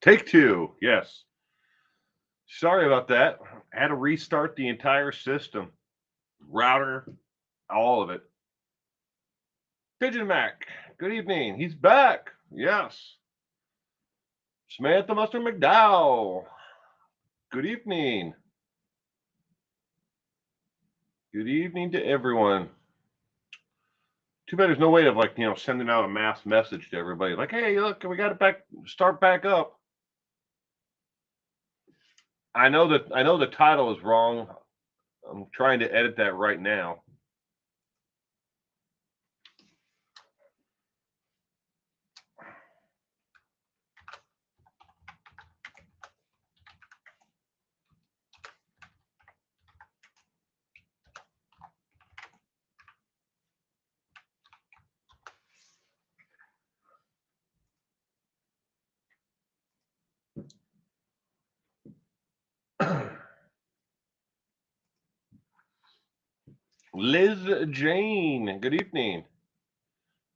Take two. Yes. Sorry about that. I had to restart the entire system, router, all of it. Pigeon Mac, good evening. He's back. Yes. Samantha Mustard McDowell, good evening. Good evening to everyone. Too bad there's no way of sending out a mass message to everybody like, hey, look, we got to start back up. I know the title is wrong. I'm trying to edit that right now. Liz Jane, good evening.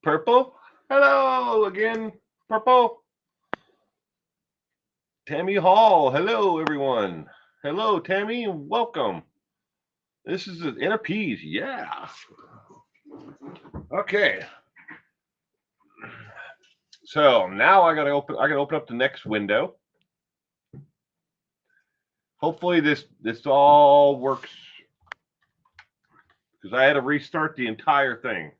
Purple, hello again. Purple. Tammy Hall, hello everyone. Hello Tammy, welcome. This is the Inner Peas, yeah. Okay. So now I gotta open up the next window. Hopefully this all works because I had to restart the entire thing.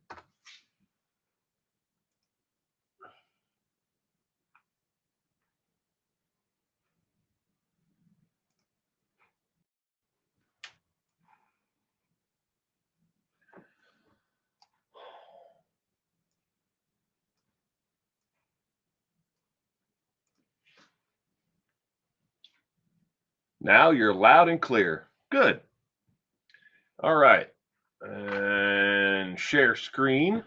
Now you're loud and clear. Good. All right. And share screen.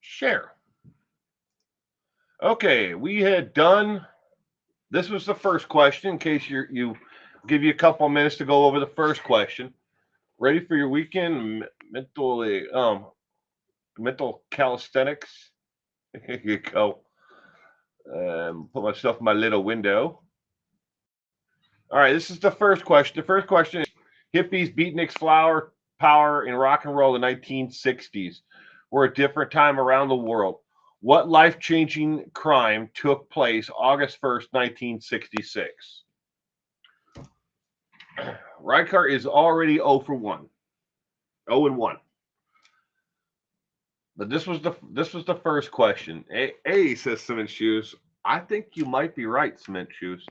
Share. Okay, we had done. This was the first question. In case you give you a couple minutes to go over the first question. Ready for your weekend mental calisthenics? Here you go. Put myself in my little window. All right, this is the first question. The first question is hippies, beatniks, flower power, and rock and roll in the 1960s were a different time around the world. What life-changing crime took place August 1st, 1966? Reinhardt is already 0 for 1. 0 and 1. But this was the first question. A says Cement Shoes. I think you might be right, Cement Shoes.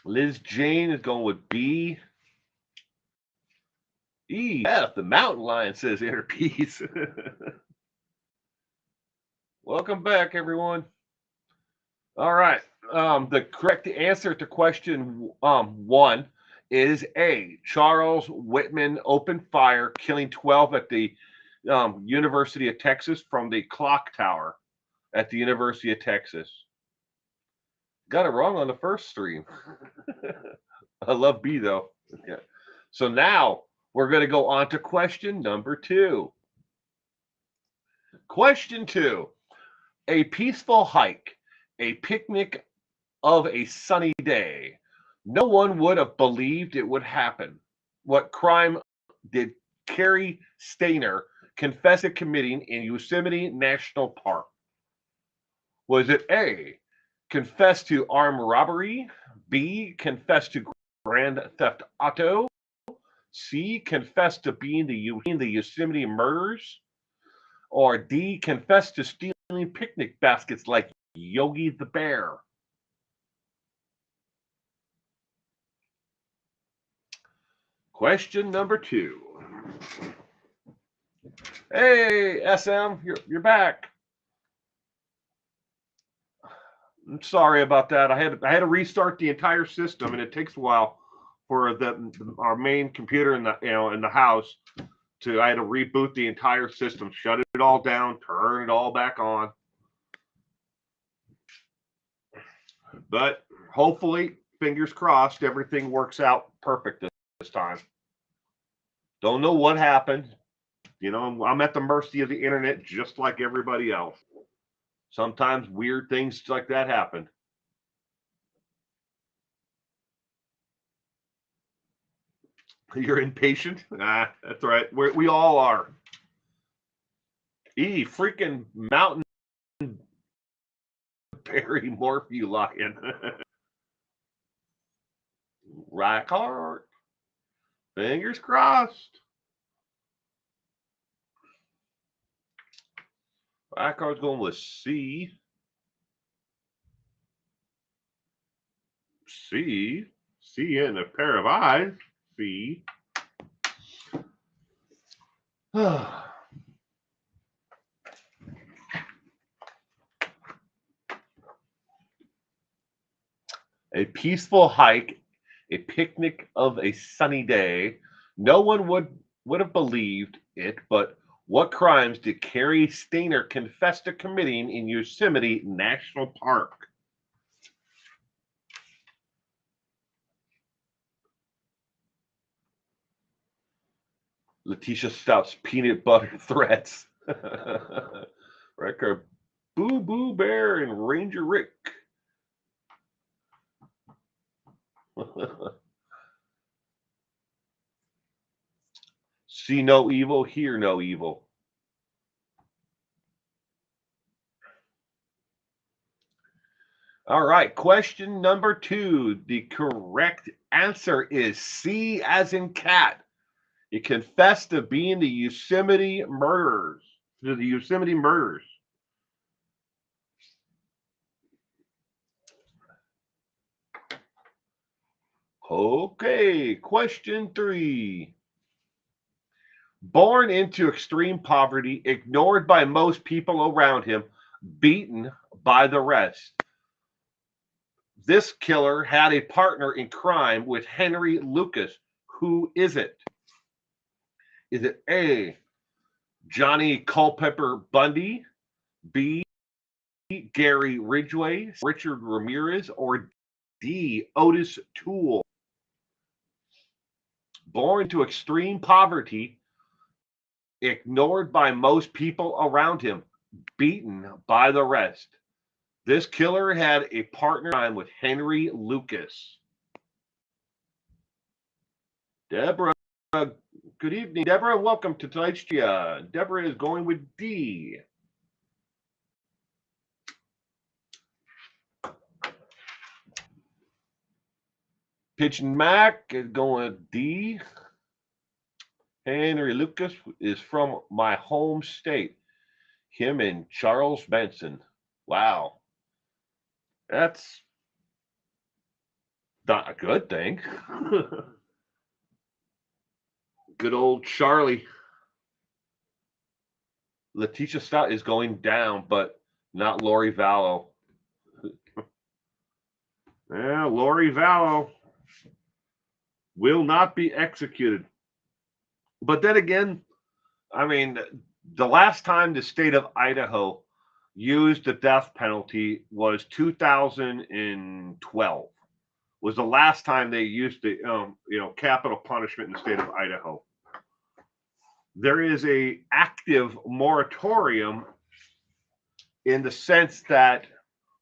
Liz Jane is going with B. E. F. The mountain lion says Inner Peace. Welcome back, everyone. All right. The correct answer to question 1 is A. Charles Whitman opened fire, killing 12 at the University of Texas from the clock tower at the University of Texas. Got it wrong on the first stream. I love B though. Yeah. So now we're going to go on to question number 2. Question 2. A peaceful hike, a picnic of a sunny day. No one would have believed it would happen. What crime did Cary Stayner confess to committing in Yosemite National Park? Was it A, confess to armed robbery, B, confess to grand theft auto, C, confess to being the Yosemite murders, or D, confess to stealing picnic baskets like Yogi the Bear? Question number 2. Hey, SM, you're back. I'm sorry about that. I had to restart the entire system, and it takes a while for our main computer in the house to. I had to reboot the entire system, shut it all down, turn it all back on. But hopefully, fingers crossed, everything works out perfect this time. Don't know what happened. I'm at the mercy of the internet just like everybody else. Sometimes weird things like that happen. You're impatient? That's right. We all are. Freaking mountain berry morph-lion. Reichardt. Fingers crossed. Reichardt's going with C. C and a pair of eyes. C. A peaceful hike, a picnic of a sunny day. No one would have believed it, but what crimes did Cary Stayner confess to committing in Yosemite National Park? Letitia Stout's peanut butter threats. Record Boo Boo Bear and Ranger Rick. See no evil, hear no evil. All right, question number 2. The correct answer is C as in cat. He confessed to being the Yosemite murderers. To the Yosemite murders. Okay, question 3. Born into extreme poverty, ignored by most people around him, beaten by the rest. This killer had a partner in crime with Henry Lucas. Who is it? Is it A, Johnny Culpepper Bundy, B, Gary Ridgway, Richard Ramirez, or D, Otis Toole? Born to extreme poverty, ignored by most people around him, beaten by the rest. This killer had a partner with Henry Lucas. Deborah, good evening, Deborah. Welcome to tonight's Gia. Deborah is going with D. Pigeon Mac is going with D. Henry Lucas is from my home state. Him and Charles Benson. Wow. That's not a good thing. Good old Charlie. Letitia Stott is going down, but not Lori Vallow. Yeah, Lori Vallow will not be executed. But then again, I mean, the last time the state of Idaho used the death penalty was 2012. Was the last time they used the capital punishment in the state of Idaho. There is a active moratorium in the sense that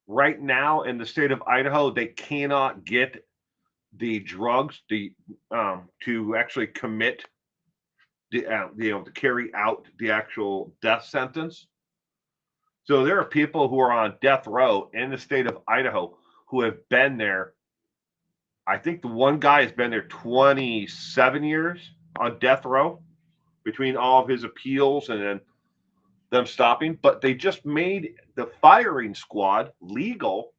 right now in the state of Idaho they cannot get the drugs to actually commit to carry out the actual death sentence. So there are people who are on death row in the state of Idaho who have been there. I think the one guy has been there 27 years on death row between all of his appeals and then them stopping. But they just made the firing squad legal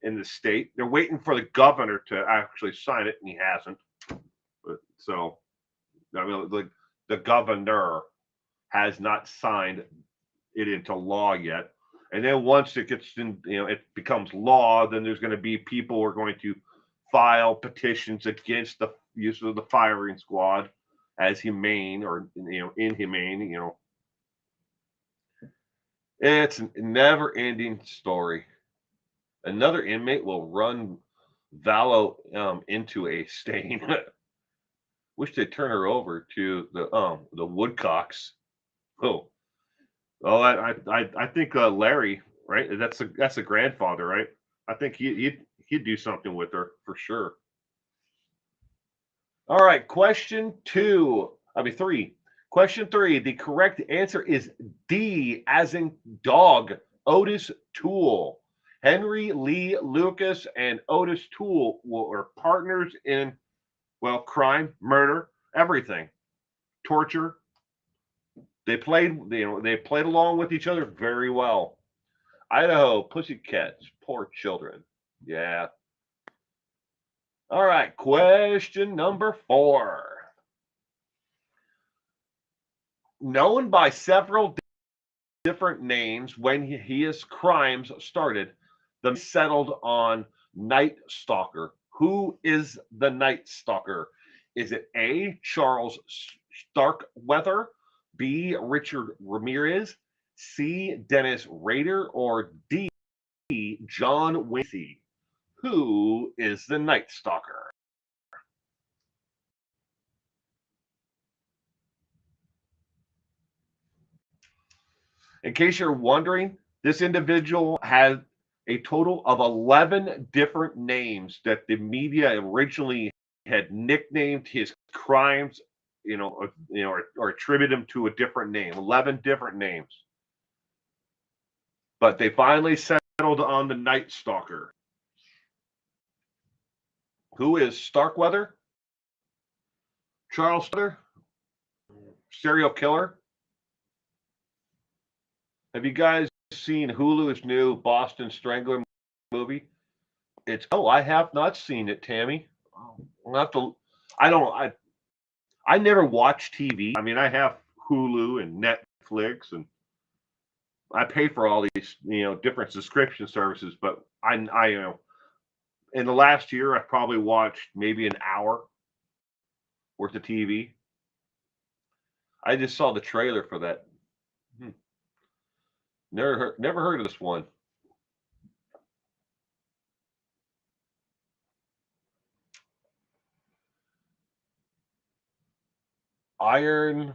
in the state. They're waiting for the governor to actually sign it, and he hasn't. So, I mean, the governor has not signed it into law yet. And then once it gets in, it becomes law, then there's going to be people who are going to file petitions against the use of the firing squad as humane or inhumane. It's a never-ending story. Another inmate will run Valo into a stain. Wish they'd turn her over to the Woodcocks. Oh, I think Larry, right? That's a grandfather, right? I think he'd do something with her for sure. All right, question two. I mean three. Question three. The correct answer is D, as in dog. Otis Toole. Henry Lee Lucas and Otis Toole were partners in, well, crime, murder, everything, torture. They played along with each other very well. Idaho Pussycats, poor children. Yeah. All right, question number four. Known by several different names when his crimes started, the settled on Night Stalker. Who is the Night Stalker? Is it A, Charles Starkweather, B, Richard Ramirez, C, Dennis Rader, or D, John Wincy? Who is the Night Stalker? In case you're wondering, this individual had a total of 11 different names that the media originally had nicknamed his crimes, or attribute him to a different name. 11 different names. But they finally settled on the Night Stalker. Who is Starkweather? Charles Starkweather? Serial killer? Have you guys seen Hulu's new Boston Strangler movie? I have not seen it, Tammy. I'll have to. I never watch TV. I mean, I have Hulu and Netflix, and I pay for all these different subscription services. But I in the last year I've probably watched maybe an hour worth of TV. I just saw the trailer for that. Never heard of this one. Iron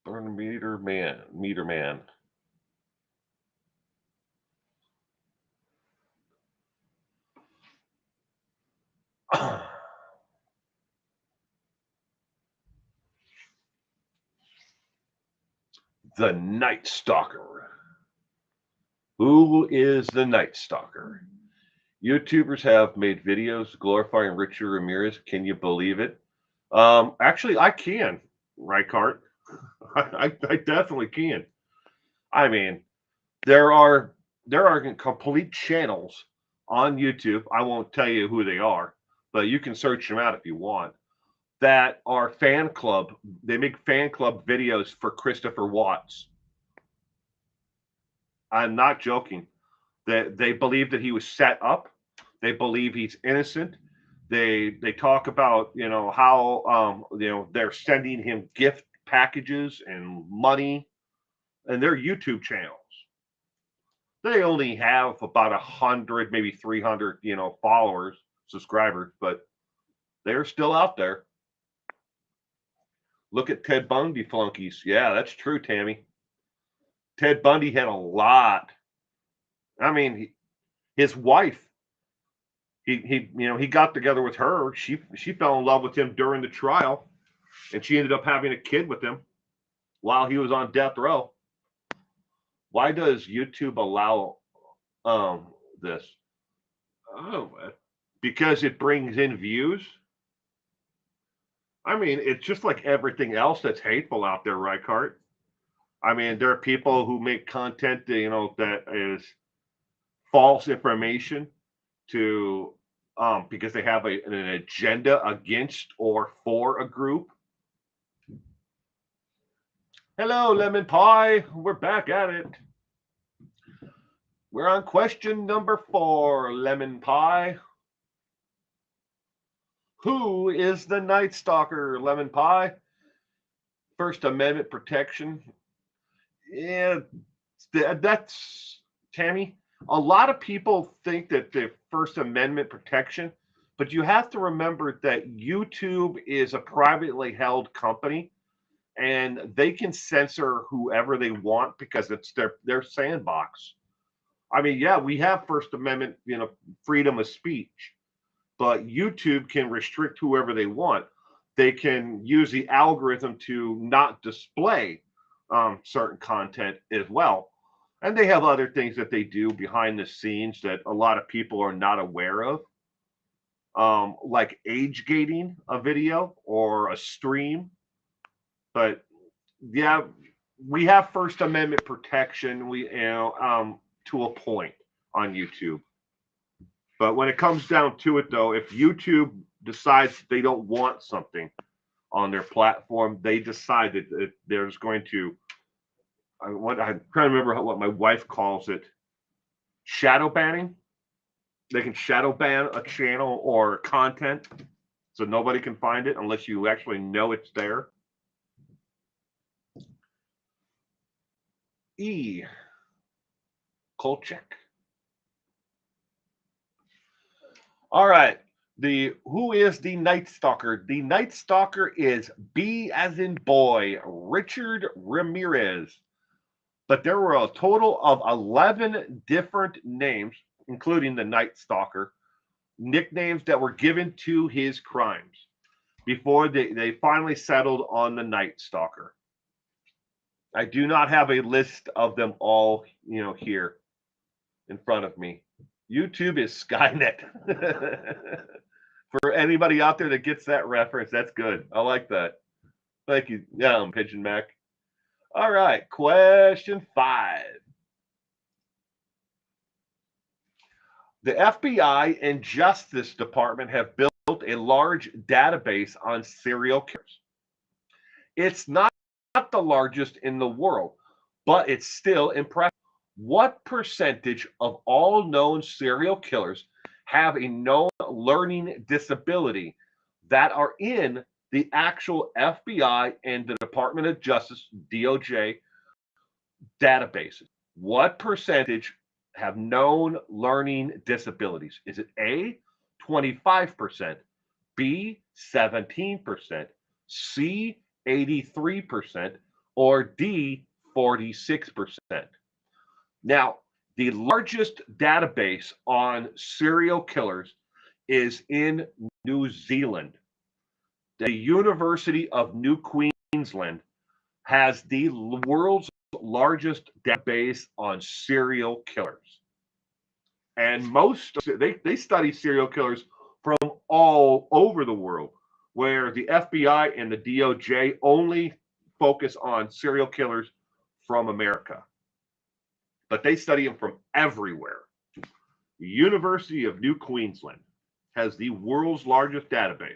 Meter Man. The Night Stalker. Who is the Night Stalker? YouTubers have made videos glorifying Richard Ramirez. Can you believe it? Actually, I can, Reichart. I definitely can. I mean, there are complete channels on YouTube. I won't tell you who they are, but you can search them out if you want. That are fan club. They make fan club videos for Christopher Watts. I'm not joking. They believe that he was set up. They believe he's innocent. They talk about how they're sending him gift packages and money, and their YouTube channels. They only have about 100, maybe 300, followers, subscribers, but they're still out there. Look at Ted Bundy flunkies. Yeah, that's true, Tammy. Ted Bundy had a lot. I mean, his wife. He got together with her. She fell in love with him during the trial, and she ended up having a kid with him while he was on death row. Why does YouTube allow this? Oh, because it brings in views. I mean, it's just like everything else that's hateful out there, right, Cart? I mean, there are people who make content, that is false information to because they have an agenda against or for a group. Hello, Lemon Pie. We're back at it. We're on question number 4, Lemon Pie. Who is the Night Stalker, Lemon Pie? First Amendment protection. Yeah, that's Tammy. A lot of people think that the First Amendment protection, but you have to remember that YouTube is a privately held company and they can censor whoever they want because it's their sandbox. I mean, yeah, we have First Amendment, freedom of speech, but YouTube can restrict whoever they want. They can use the algorithm to not display certain content as well. And they have other things that they do behind the scenes that a lot of people are not aware of, like age gating a video or a stream. But yeah, we have First Amendment protection. To a point on YouTube. But when it comes down to it, though, if YouTube decides they don't want something on their platform, they decide that there's going to. I'm trying to remember what my wife calls it. Shadow banning. They can shadow ban a channel or content, so nobody can find it unless you actually know it's there. E. Kolchak. All right. Who is the Night Stalker? The Night Stalker is B as in boy, Richard Ramirez. But there were a total of 11 different names, including the Night Stalker, nicknames that were given to his crimes before they finally settled on the Night Stalker. I do not have a list of them all, here in front of me. YouTube is Skynet. For anybody out there that gets that reference, that's good. I like that. Thank you, Pigeon Mac. All right, question 5. The FBI and Justice Department have built a large database on serial killers. It's not the largest in the world, but it's still impressive. What percentage of all known serial killers have a known learning disability that are in the actual FBI and the Department of Justice, DOJ, databases? What percentage have known learning disabilities? Is it A, 25%, B, 17%, C, 83%, or D, 46%? Now, the largest database on serial killers is in New Zealand. The University of New Queensland has the world's largest database on serial killers. And they study serial killers from all over the world, where the FBI and the DOJ only focus on serial killers from America. But they study them from everywhere. The University of New Queensland has the world's largest database.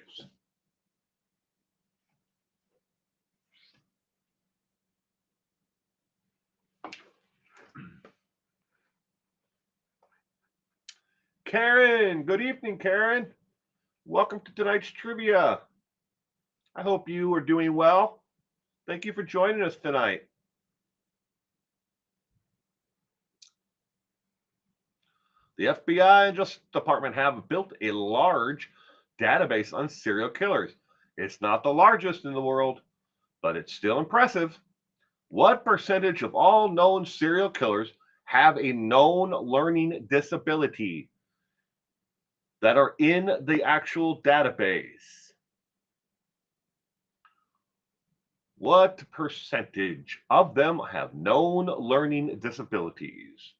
Karen, good evening, Karen. Welcome to tonight's trivia. I hope you are doing well. Thank you for joining us tonight. The FBI and Justice Department have built a large database on serial killers. It's not the largest in the world, but it's still impressive. What percentage of all known serial killers have a known learning disability that are in the actual database? What percentage of them have known learning disabilities?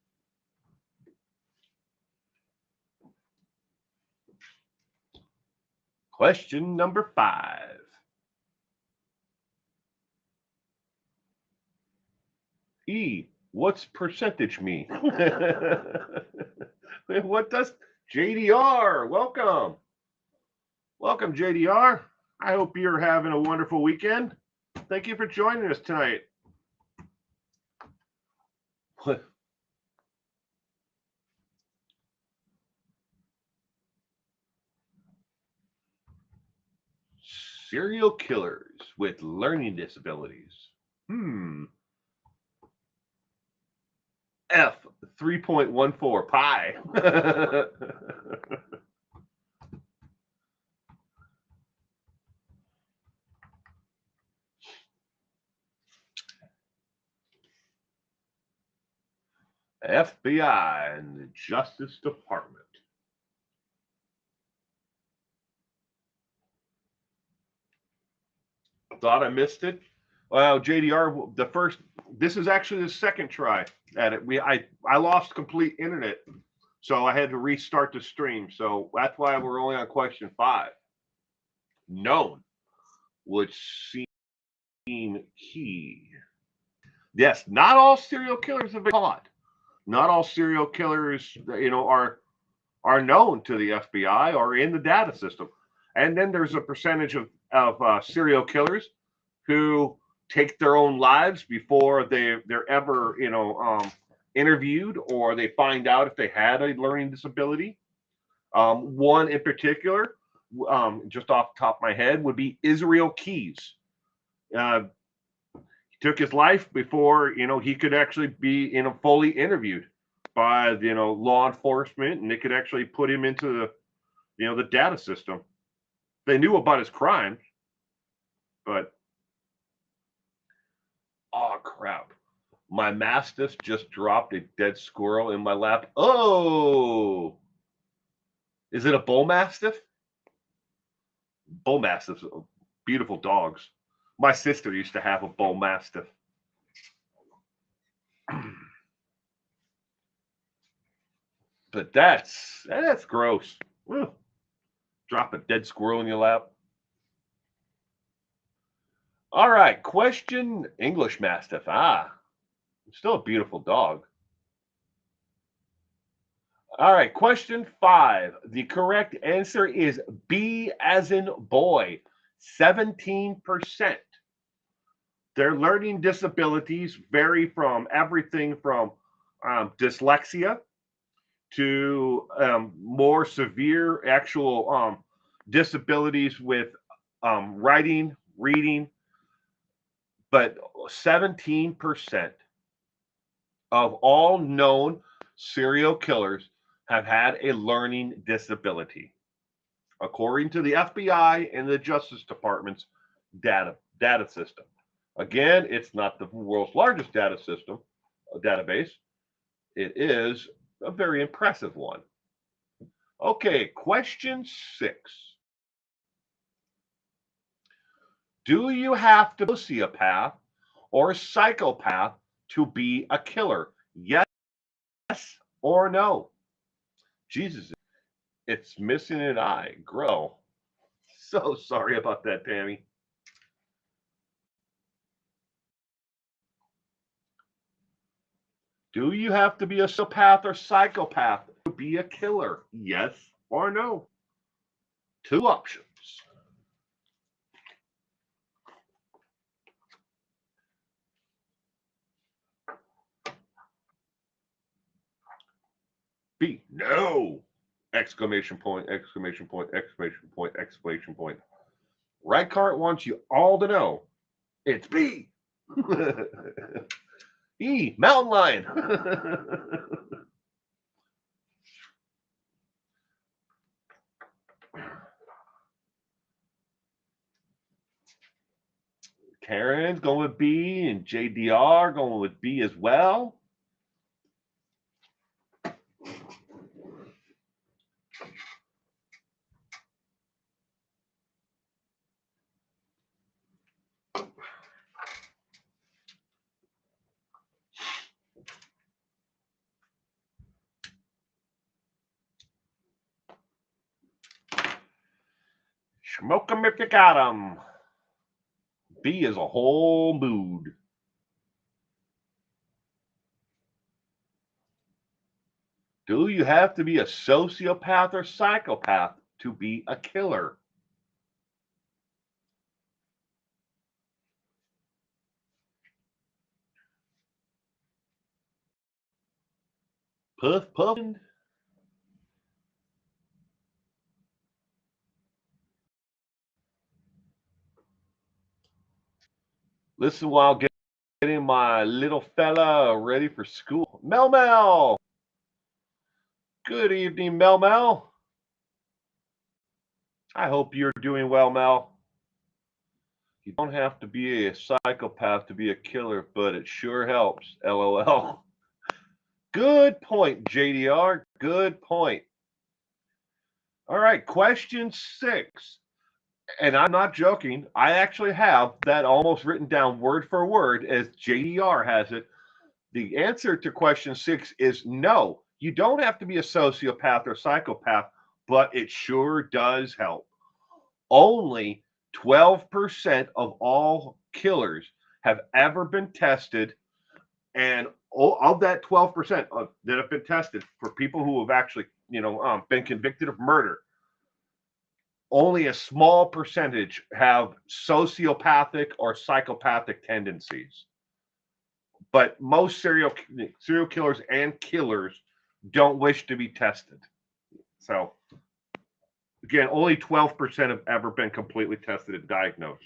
Question number 5. E, what's percentage mean? What does JDR? Welcome. Welcome, JDR. I hope you're having a wonderful weekend. Thank you for joining us tonight. Serial killers with learning disabilities. F 3.14 pi. FBI and the Justice Department. Thought I missed it. Well, JDR, this is actually the second try at it. I lost complete internet, so I had to restart the stream. So that's why we're only on question 5. Known would seem key. Yes, not all serial killers have been caught. Not all serial killers, are known to the FBI or in the data system. And then there's a percentage of serial killers who take their own lives before they're ever interviewed, or they find out if they had a learning disability. One in particular, just off the top of my head, would be Israel Keys. He took his life before he could actually be fully interviewed by law enforcement, and they could actually put him into the data system. They knew about his crimes, but oh crap. My Mastiff just dropped a dead squirrel in my lap. Oh, is it a bull mastiff? Bull mastiffs are beautiful dogs. My sister used to have a bull mastiff. But that's gross. Ugh. Drop a dead squirrel in your lap. All right, question English Mastiff. Still a beautiful dog. All right, question 5. The correct answer is B as in boy, 17%. Their learning disabilities vary from everything from dyslexia to more severe actual disabilities with writing, reading, but 17% of all known serial killers have had a learning disability, according to the FBI and the Justice Department's data system. Again, it's not the world's largest database. It is a very impressive one. Okay, question 6. Do you have to be a sociopath or a psychopath to be a killer? Yes or no? Jesus, it's missing an eye. Grow. So sorry about that, Tammy. Do you have to be a sociopath or psychopath to be a killer? Yes or no? 2 options. B, no! Exclamation point, exclamation point, exclamation point, exclamation point. Reichardt wants you all to know it's B. E, mountain lion. Karen's going with B, and JDR going with B as well. Smoke 'em if you got 'em. B is a whole mood. Do you have to be a sociopath or psychopath to be a killer? Puff puffing. Listen while getting my little fella ready for school. Mel Mel. Good evening, Mel Mel. I hope you're doing well, Mel. You don't have to be a psychopath to be a killer, but it sure helps. LOL. Good point, JDR. Good point. All right, question 6. And I'm not joking. I actually have that almost written down word for word as JDR has it. The answer to question 6 is no. You don't have to be a sociopath or psychopath, but it sure does help. Only 12% of all killers have ever been tested, and of that 12% that have been tested for people who have actually, been convicted of murder, only a small percentage have sociopathic or psychopathic tendencies. But most serial killers and killers don't wish to be tested. So again, only 12% have ever been completely tested and diagnosed.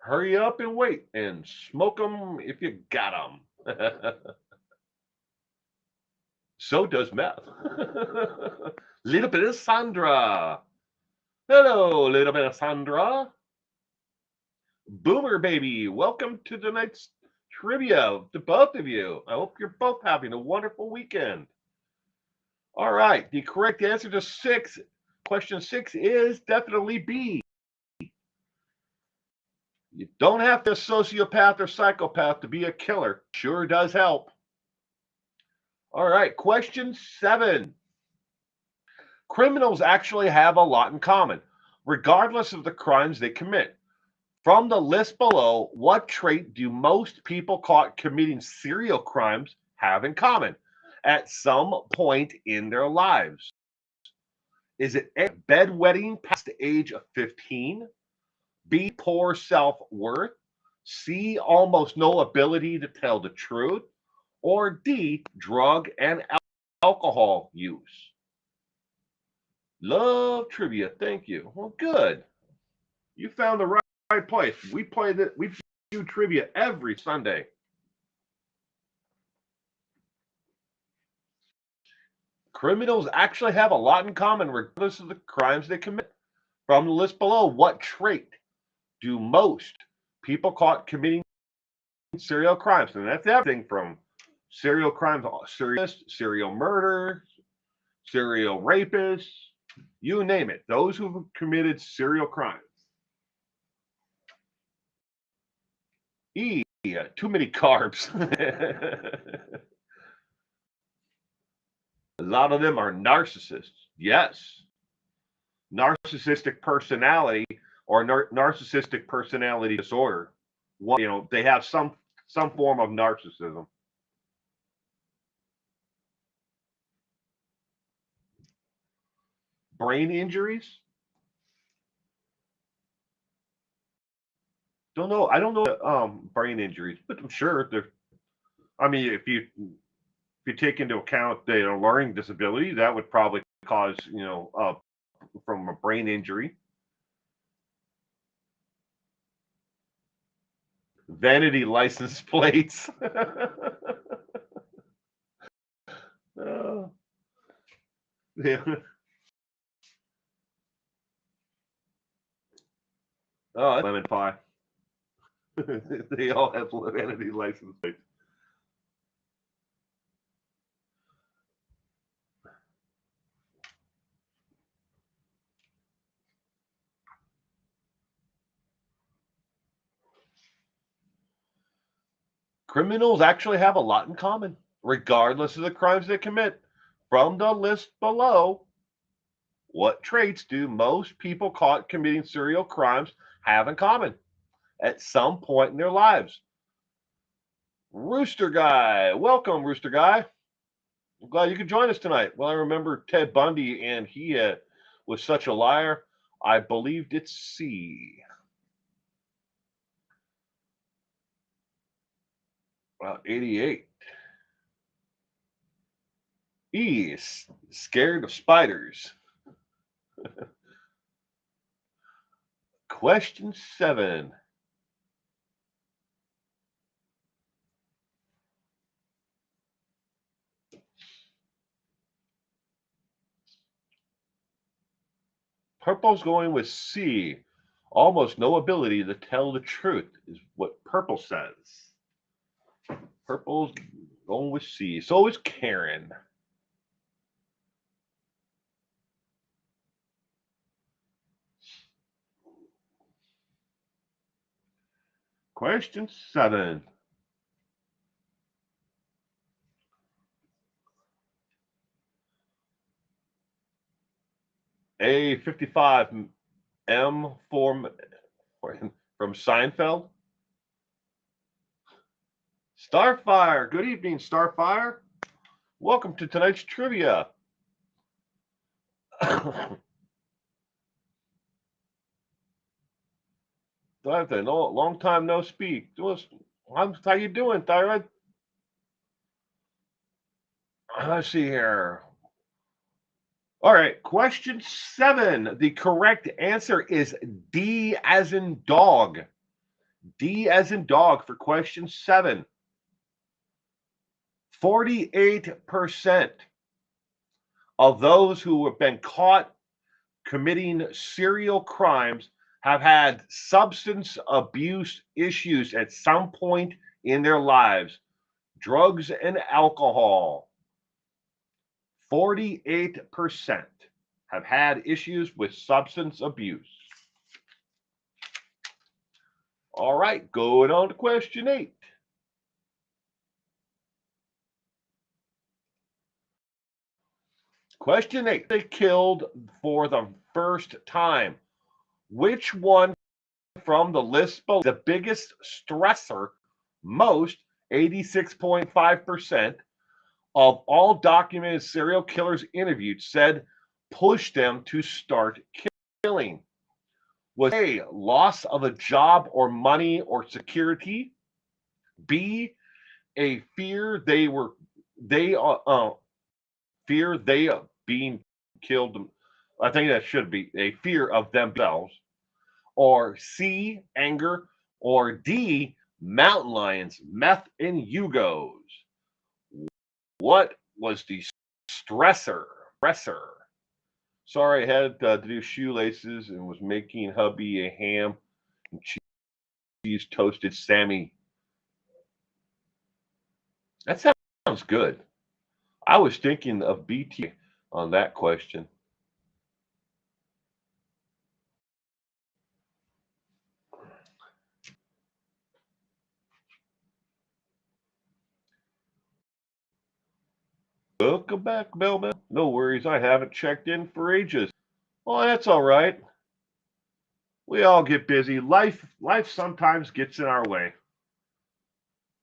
Hurry up and wait and smoke them if you got them. So does meth. Little bit of Sandra. Hello, little bit of Sandra. Boomer baby, welcome to tonight's trivia to both of you. I hope you're both having a wonderful weekend. All right, the correct answer to question 6 is definitely B. You don't have to be a sociopath or psychopath to be a killer. Sure does help. All right, question 7. Criminals actually have a lot in common, regardless of the crimes they commit. From the list below, what trait do most people caught committing serial crimes have in common at some point in their lives? Is it A, bedwetting past the age of 15? B, poor self-worth? C, almost no ability to tell the truth? Or D, drug and alcohol use? Love trivia. Thank you. Well, good. You found the right place. We do trivia every Sunday. Criminals actually have a lot in common regardless of the crimes they commit. From the list below, what trait do most people caught committing serial crimes? And that's everything from serial crimes, serial murder, serial rapists, you name it. Those who've committed serial crimes. E, too many carbs. A lot of them are narcissists. Yes. Narcissistic personality or narcissistic personality disorder. They have some form of narcissism. Brain injuries? Don't know. I don't know brain injuries, but I'm sure they're. I mean, if you take into account the learning disability, that would probably cause from a brain injury. Vanity license plates. Yeah. Oh, lemon pie. They all have vanity license plates. Criminals actually have a lot in common, regardless of the crimes they commit. From the list below, what traits do most people caught committing serial crimes have in common at some point in their lives? Rooster Guy. Welcome, Rooster Guy. I'm glad you could join us tonight. Well, I remember Ted Bundy, and he was such a liar. I believed it's C. Well, 88. E. Scared of spiders. Question 7. Purple's going with C. Almost no ability to tell the truth is what Purple says. Purple's going with C. So is Karen. Question 7. A 55 M form from Seinfeld. Starfire. Good evening, Starfire. Welcome to tonight's trivia. Jonathan, long time no speak. How you doing, Thyroid? Let's see here. All right, question 7. The correct answer is D as in dog. D as in dog for question 7. 48% of those who have been caught committing serial crimes have had substance abuse issues at some point in their lives. Drugs and alcohol. 48% have had issues with substance abuse. All right, going on to question 8. Question 8. They killed for the first time. Which one from the list below the biggest stressor? Most, 86.5% of all documented serial killers interviewed said pushed them to start killing. Was A, loss of a job or money or security? B, a fear they being killed. I think that should be a fear of themselves. Or C, anger. Or D, mountain lions, meth, and Yugos. What was the stressor? Sorry, I had to do shoelaces and was making hubby a ham and cheese toasted Sammy. That sounds good. I was thinking of BT on that question. Welcome back, Bellman. No worries, I haven't checked in for ages. Well, that's all right. We all get busy. Life sometimes gets in our way.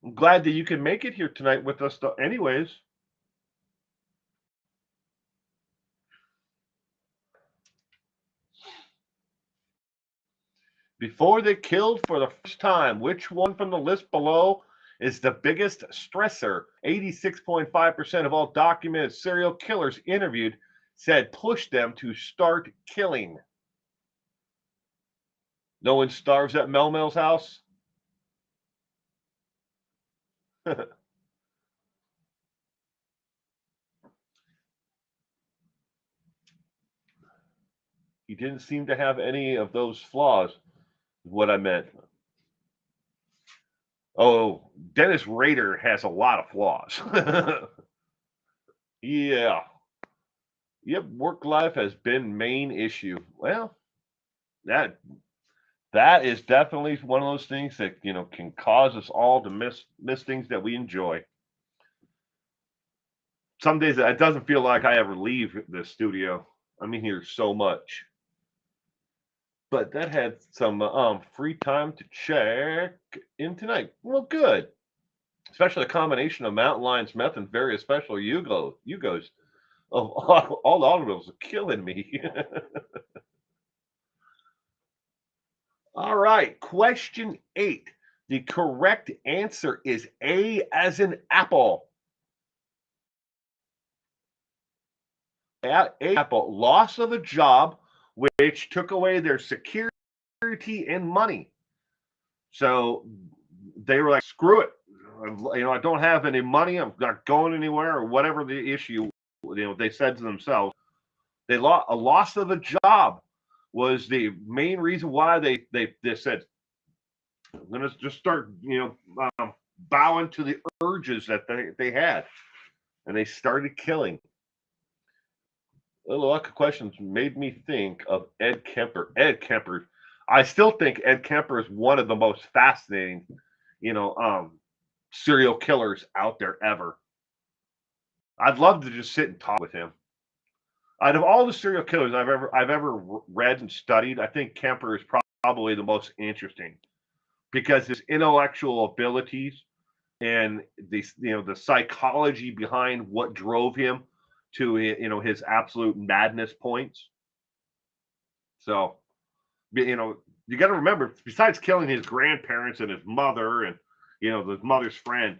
I'm glad that you can make it here tonight with us, anyways. Before they killed for the first time, which one from the list below is the biggest stressor? 86.5% of all documented serial killers interviewed said push them to start killing. No one starves at Mel's house? He didn't seem to have any of those flaws, is what I meant. Oh, Dennis Rader has a lot of flaws. Yeah. Yep, work life has been main issue. Well, that is definitely one of those things that can cause us all to miss things that we enjoy. Some days it doesn't feel like I ever leave the studio. I'm in here so much. But that had some free time to check in tonight. Well, good. Especially a combination of mountain lions, meth, and various special Yugos. Oh, all the automobiles are killing me. All right, question 8. The correct answer is A as in apple. Apple loss of a job, which took away their security and money. So they were like, "Screw it! I don't have any money. I'm not going anywhere, or whatever the issue." They said to themselves, they lost a loss of a job was the main reason why they said, "I'm going to just start bowing to the urges that they had," and they started killing. Little luck of questions made me think of Ed Kemper. Ed Kemper, I still think Ed Kemper is one of the most fascinating, you know, serial killers out there ever. I'd love to just sit and talk with him. Out of all the serial killers I've ever read and studied, I think Kemper is probably the most interesting because his intellectual abilities and the psychology behind what drove him to his absolute madness points. So you got to remember, besides killing his grandparents and his mother and his mother's friend,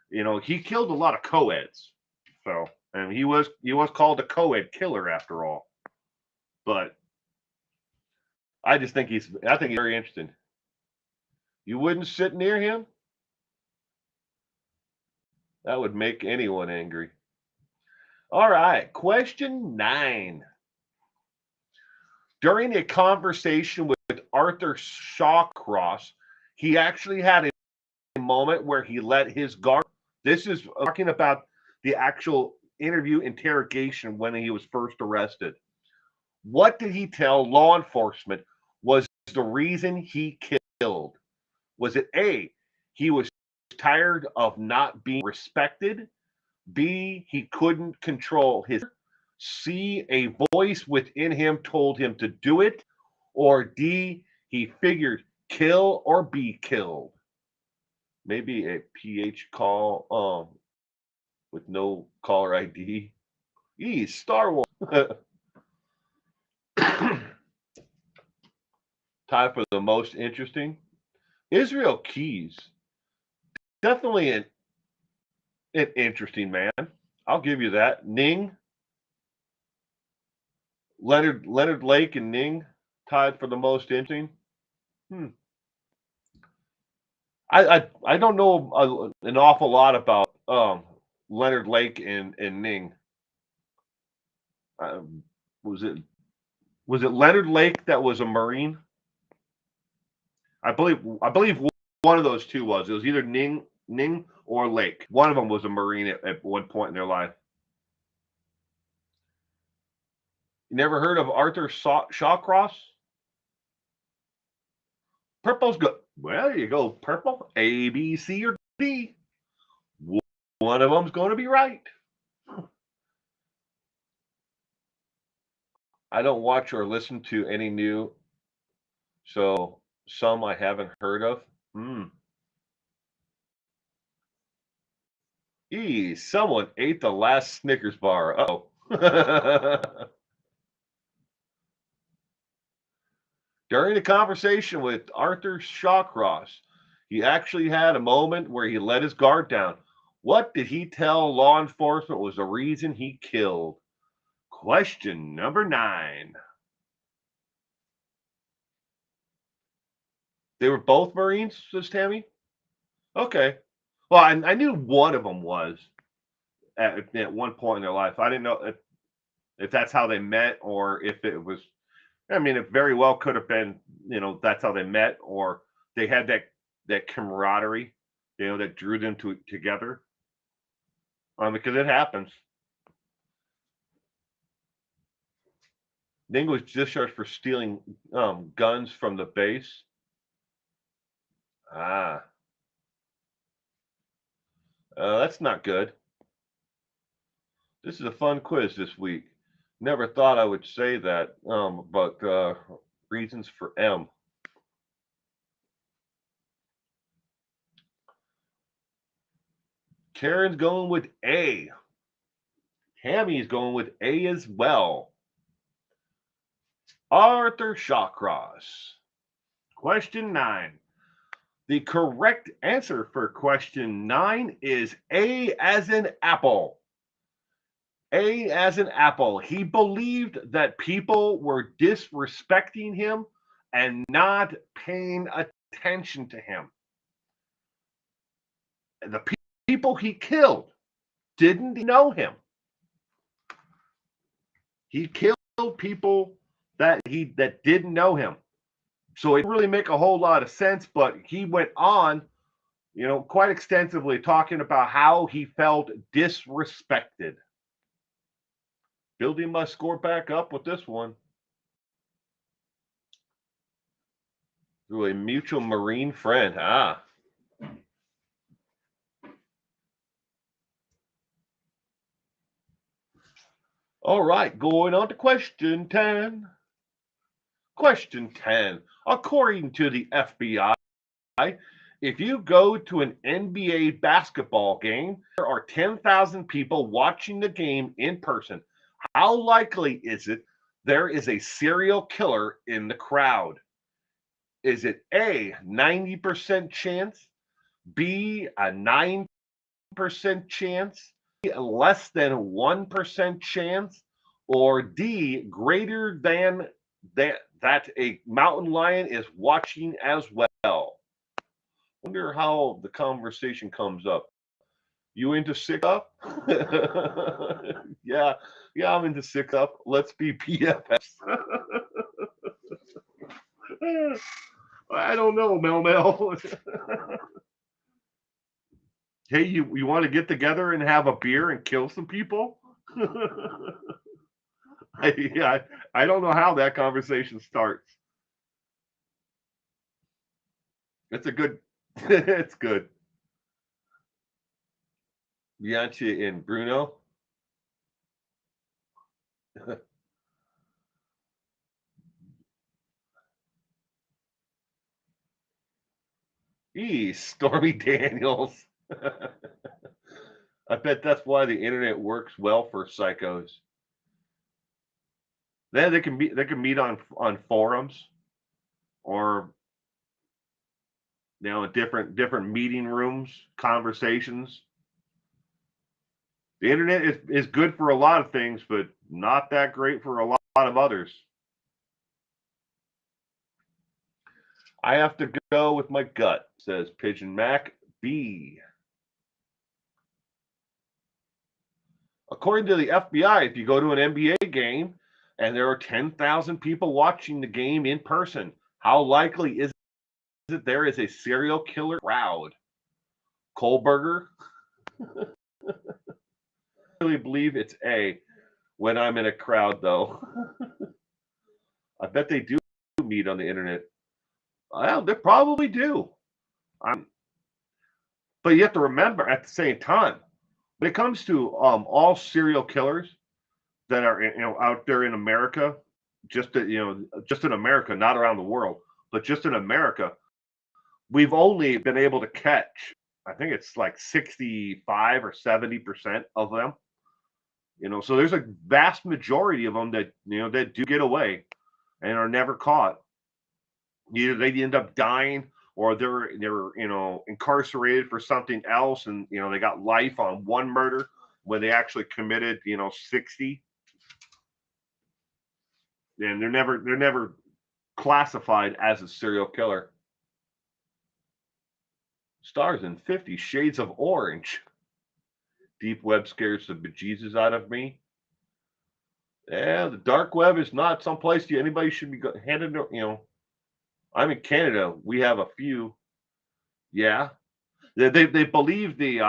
he killed a lot of co-eds. So, and he was called a co-ed killer after all. But I think he's very interesting. You wouldn't sit near him? That would make anyone angry. All right, question 9. During a conversation with Arthur Shawcross, he actually had a moment where he let his guard. This is talking about the actual interview interrogation when he was first arrested. What did he tell law enforcement was the reason he killed? Was it A, he was tired of not being respected? B, he couldn't control his. C, a voice within him told him to do it. Or D, he figured kill or be killed. Maybe a PH call with no caller ID. Star Wars. Time for the most interesting. Israel Keys. Definitely an interesting man. I'll give you that. Ning. Leonard Lake and Ning tied for the most interesting. I don't know an awful lot about Leonard Lake and Ning. Um, was it Leonard Lake that was a Marine? I believe one of those two was. It was either Ning or Lake. One of them was a Marine at one point in their life. You never heard of Arthur Shawcross? Purple's good. Well, there you go. Purple, A, B, C, or D. One of them's going to be right. I don't watch or listen to any new, so some I haven't heard of. Someone ate the last Snickers bar. Uh-oh. During the conversation with Arthur Shawcross, he actually had a moment where he let his guard down. What did he tell law enforcement was the reason he killed? Question number 9. They were both Marines, says Tammy? Okay. Well, I knew one of them was at one point in their life. I didn't know if that's how they met or if it was. I mean, it very well could have been, that's how they met, or they had that camaraderie, that drew them together. Because it happens. Ning was discharged for stealing guns from the base. That's not good. This is a fun quiz this week. Never thought I would say that, but reasons for M. Karen's going with A. Tammy's going with A as well. Arthur Shawcross. Question 9. The correct answer for question 9 is A as in apple. A as in apple. He believed that people were disrespecting him and not paying attention to him. The people he killed didn't know him. He killed people that didn't know him. So it didn't really make a whole lot of sense, but he went on, quite extensively talking about how he felt disrespected. Building my score back up with this one. Through a mutual Marine friend. Ah. All right, going on to question 10. Question 10. According to the FBI, if you go to an NBA basketball game, there are 10,000 people watching the game in person. How likely is it there is a serial killer in the crowd? Is it A, 90% chance, B, a 9% chance, C, less than 1% chance, or D, greater than that a mountain lion is watching as well? Wonder how the conversation comes up. You into six up? yeah, I'm into six up. Let's be PFS. I don't know, Mel. Hey, you want to get together and have a beer and kill some people? I don't know how that conversation starts. It's a good. It's good. Bianchi and Bruno. Stormy Daniels. I bet that's why the internet works well for psychos. Then they can meet on forums or different meeting rooms, conversations. The internet is good for a lot of things, but not that great for a lot of others. I have to go with my gut, says Pigeon Mac. B. According to the FBI, if you go to an NBA game and there are 10,000 people watching the game in person, how likely is it there is a serial killer crowd? Kohlberger? I really believe it's A when I'm in a crowd, though. I bet they do meet on the internet. Well, they probably do. But you have to remember at the same time, when it comes to all serial killers that are out there in America, just in America, not around the world, but just in America, we've only been able to catch, I think it's like 65 or 70% of them. So there's a vast majority of them that that do get away and are never caught. Either they end up dying or they're incarcerated for something else, and they got life on one murder when they actually committed 60, and they're never classified as a serial killer. Stars in 50 Shades of Orange. Deep web scares the bejesus out of me. Yeah, the dark web is not someplace anybody should be handed. I'm in Canada. We have a few. Yeah, they believe the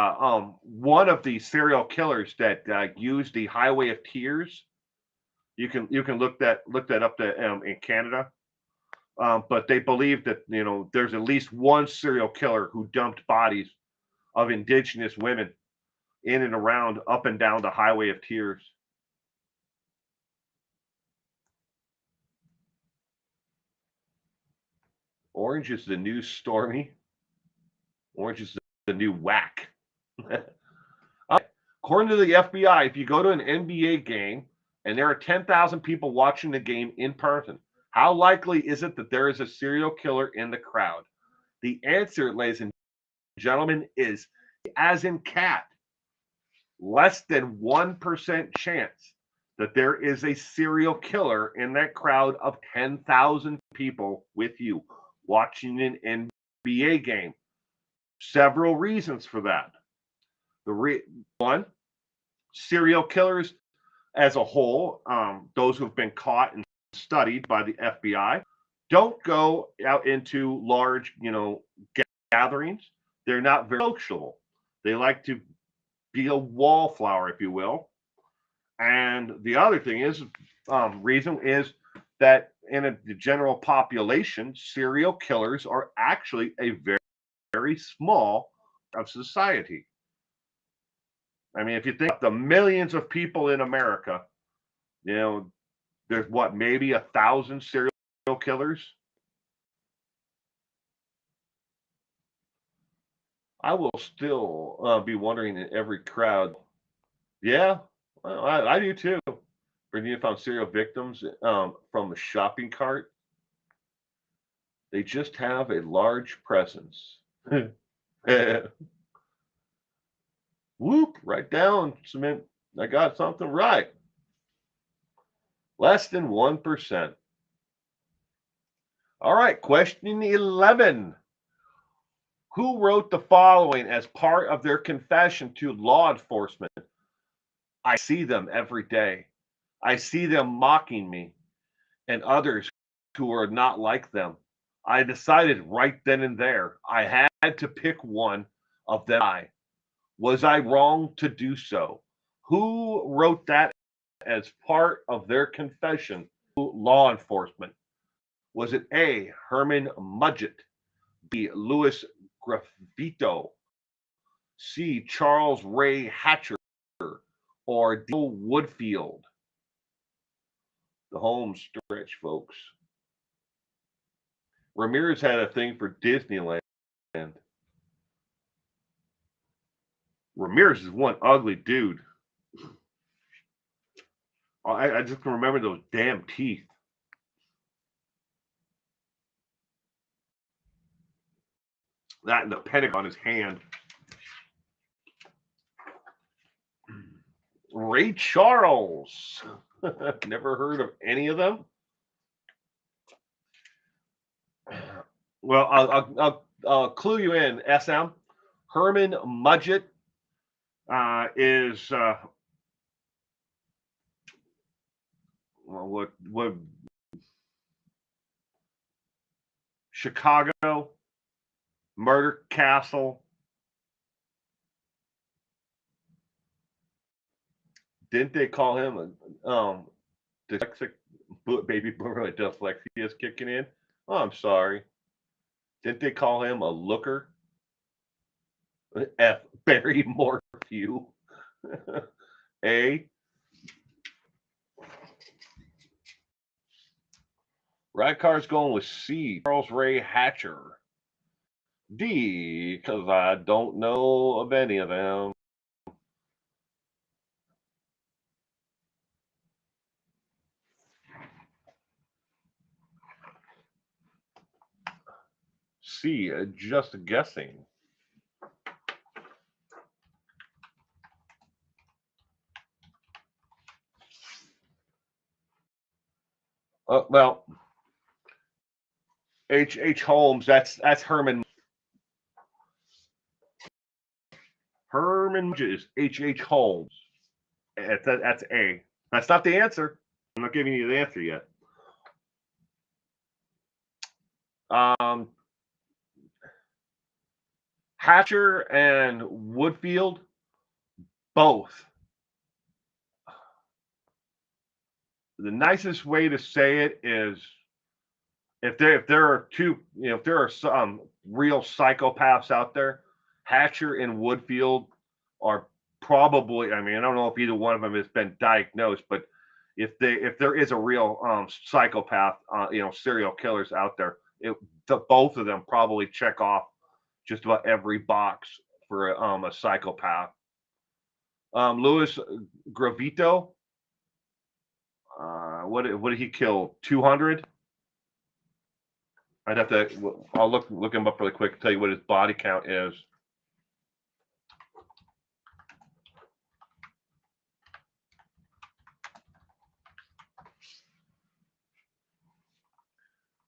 one of the serial killers that used the Highway of Tears. You can look that up in Canada. But they believe that there's at least one serial killer who dumped bodies of indigenous women in and around up and down the Highway of Tears. Orange is the new Stormy. Orange is the new whack. According to the FBI, if you go to an NBA game and there are 10,000 people watching the game in person, how likely is it that there is a serial killer in the crowd? The answer, ladies and gentlemen, is as in cat. less than 1% chance that there is a serial killer in that crowd of 10,000 people with you watching an NBA game. Several reasons for that. One, serial killers as a whole, those who've been caught and studied by the FBI, don't go out into large, gatherings. They're not very sociable. They like to be a wallflower, if you will. And the other thing is, reason is that in the general population, serial killers are actually a very, very small of society. I mean, if you think of the millions of people in America, there's what, maybe 1,000 serial killers. I will still be wondering in every crowd. Yeah, well, I do too. Virginia found serial victims from the shopping cart. They just have a large presence. Whoop, right down, cement. I got something right. Less than 1%. All right, question 11. Who wrote the following as part of their confession to law enforcement? I see them every day. I see them mocking me and others who are not like them. I decided right then and there I had to pick one of them. Was I wrong to do so? Who wrote that as part of their confession to law enforcement? Was it A, Herman Mudgett, B, Louis Graffito, C, Charles Ray Hatcher, or D, Woodfield? The home stretch, folks. Ramirez had a thing for Disneyland. Ramirez is one ugly dude. I just can remember those damn teeth. That and the pentagon on his hand. Ray Charles. Never heard of any of them. Well, I'll clue you in, SM. Herman Mudgett is what Chicago, Murder Castle. Didn't they call him dyslexic baby boomer? Dyslexia is kicking in. Oh, I'm sorry. Didn't they call him a looker? F. Barry Morphew. A. Radcar's going with C. Charles Ray Hatcher. D. Because I don't know of any of them. C. Just guessing. Well, H. Holmes. That's Herman. Herman is H. Holmes. That's A. That's not the answer. I'm not giving you the answer yet. Hatcher and Woodfield, both. The nicest way to say it is if there are two, if there are some real psychopaths out there, Hatcher and Woodfield are probably. I mean, I don't know if either one of them has been diagnosed, but if there is a real psychopath, serial killers out there, both of them probably check off just about every box for a psychopath. Louis Gravito, what did he kill? 200? I'd have to. I'll look him up really quick and tell you what his body count is.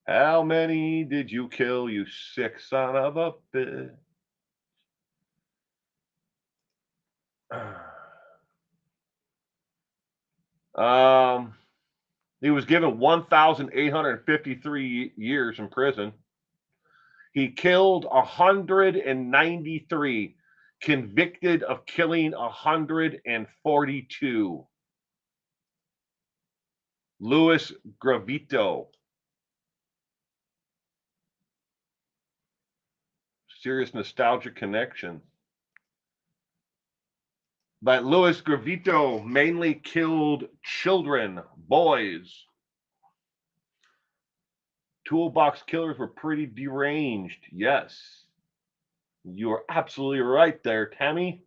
How many did you kill, you sick son of a bitch? He was given 1,853 years in prison. He killed 193, convicted of killing 142. Louis Gravito. Serious nostalgic connection. But Louis Gravito mainly killed children, boys. Toolbox killers were pretty deranged. Yes. You are absolutely right there, Tammy.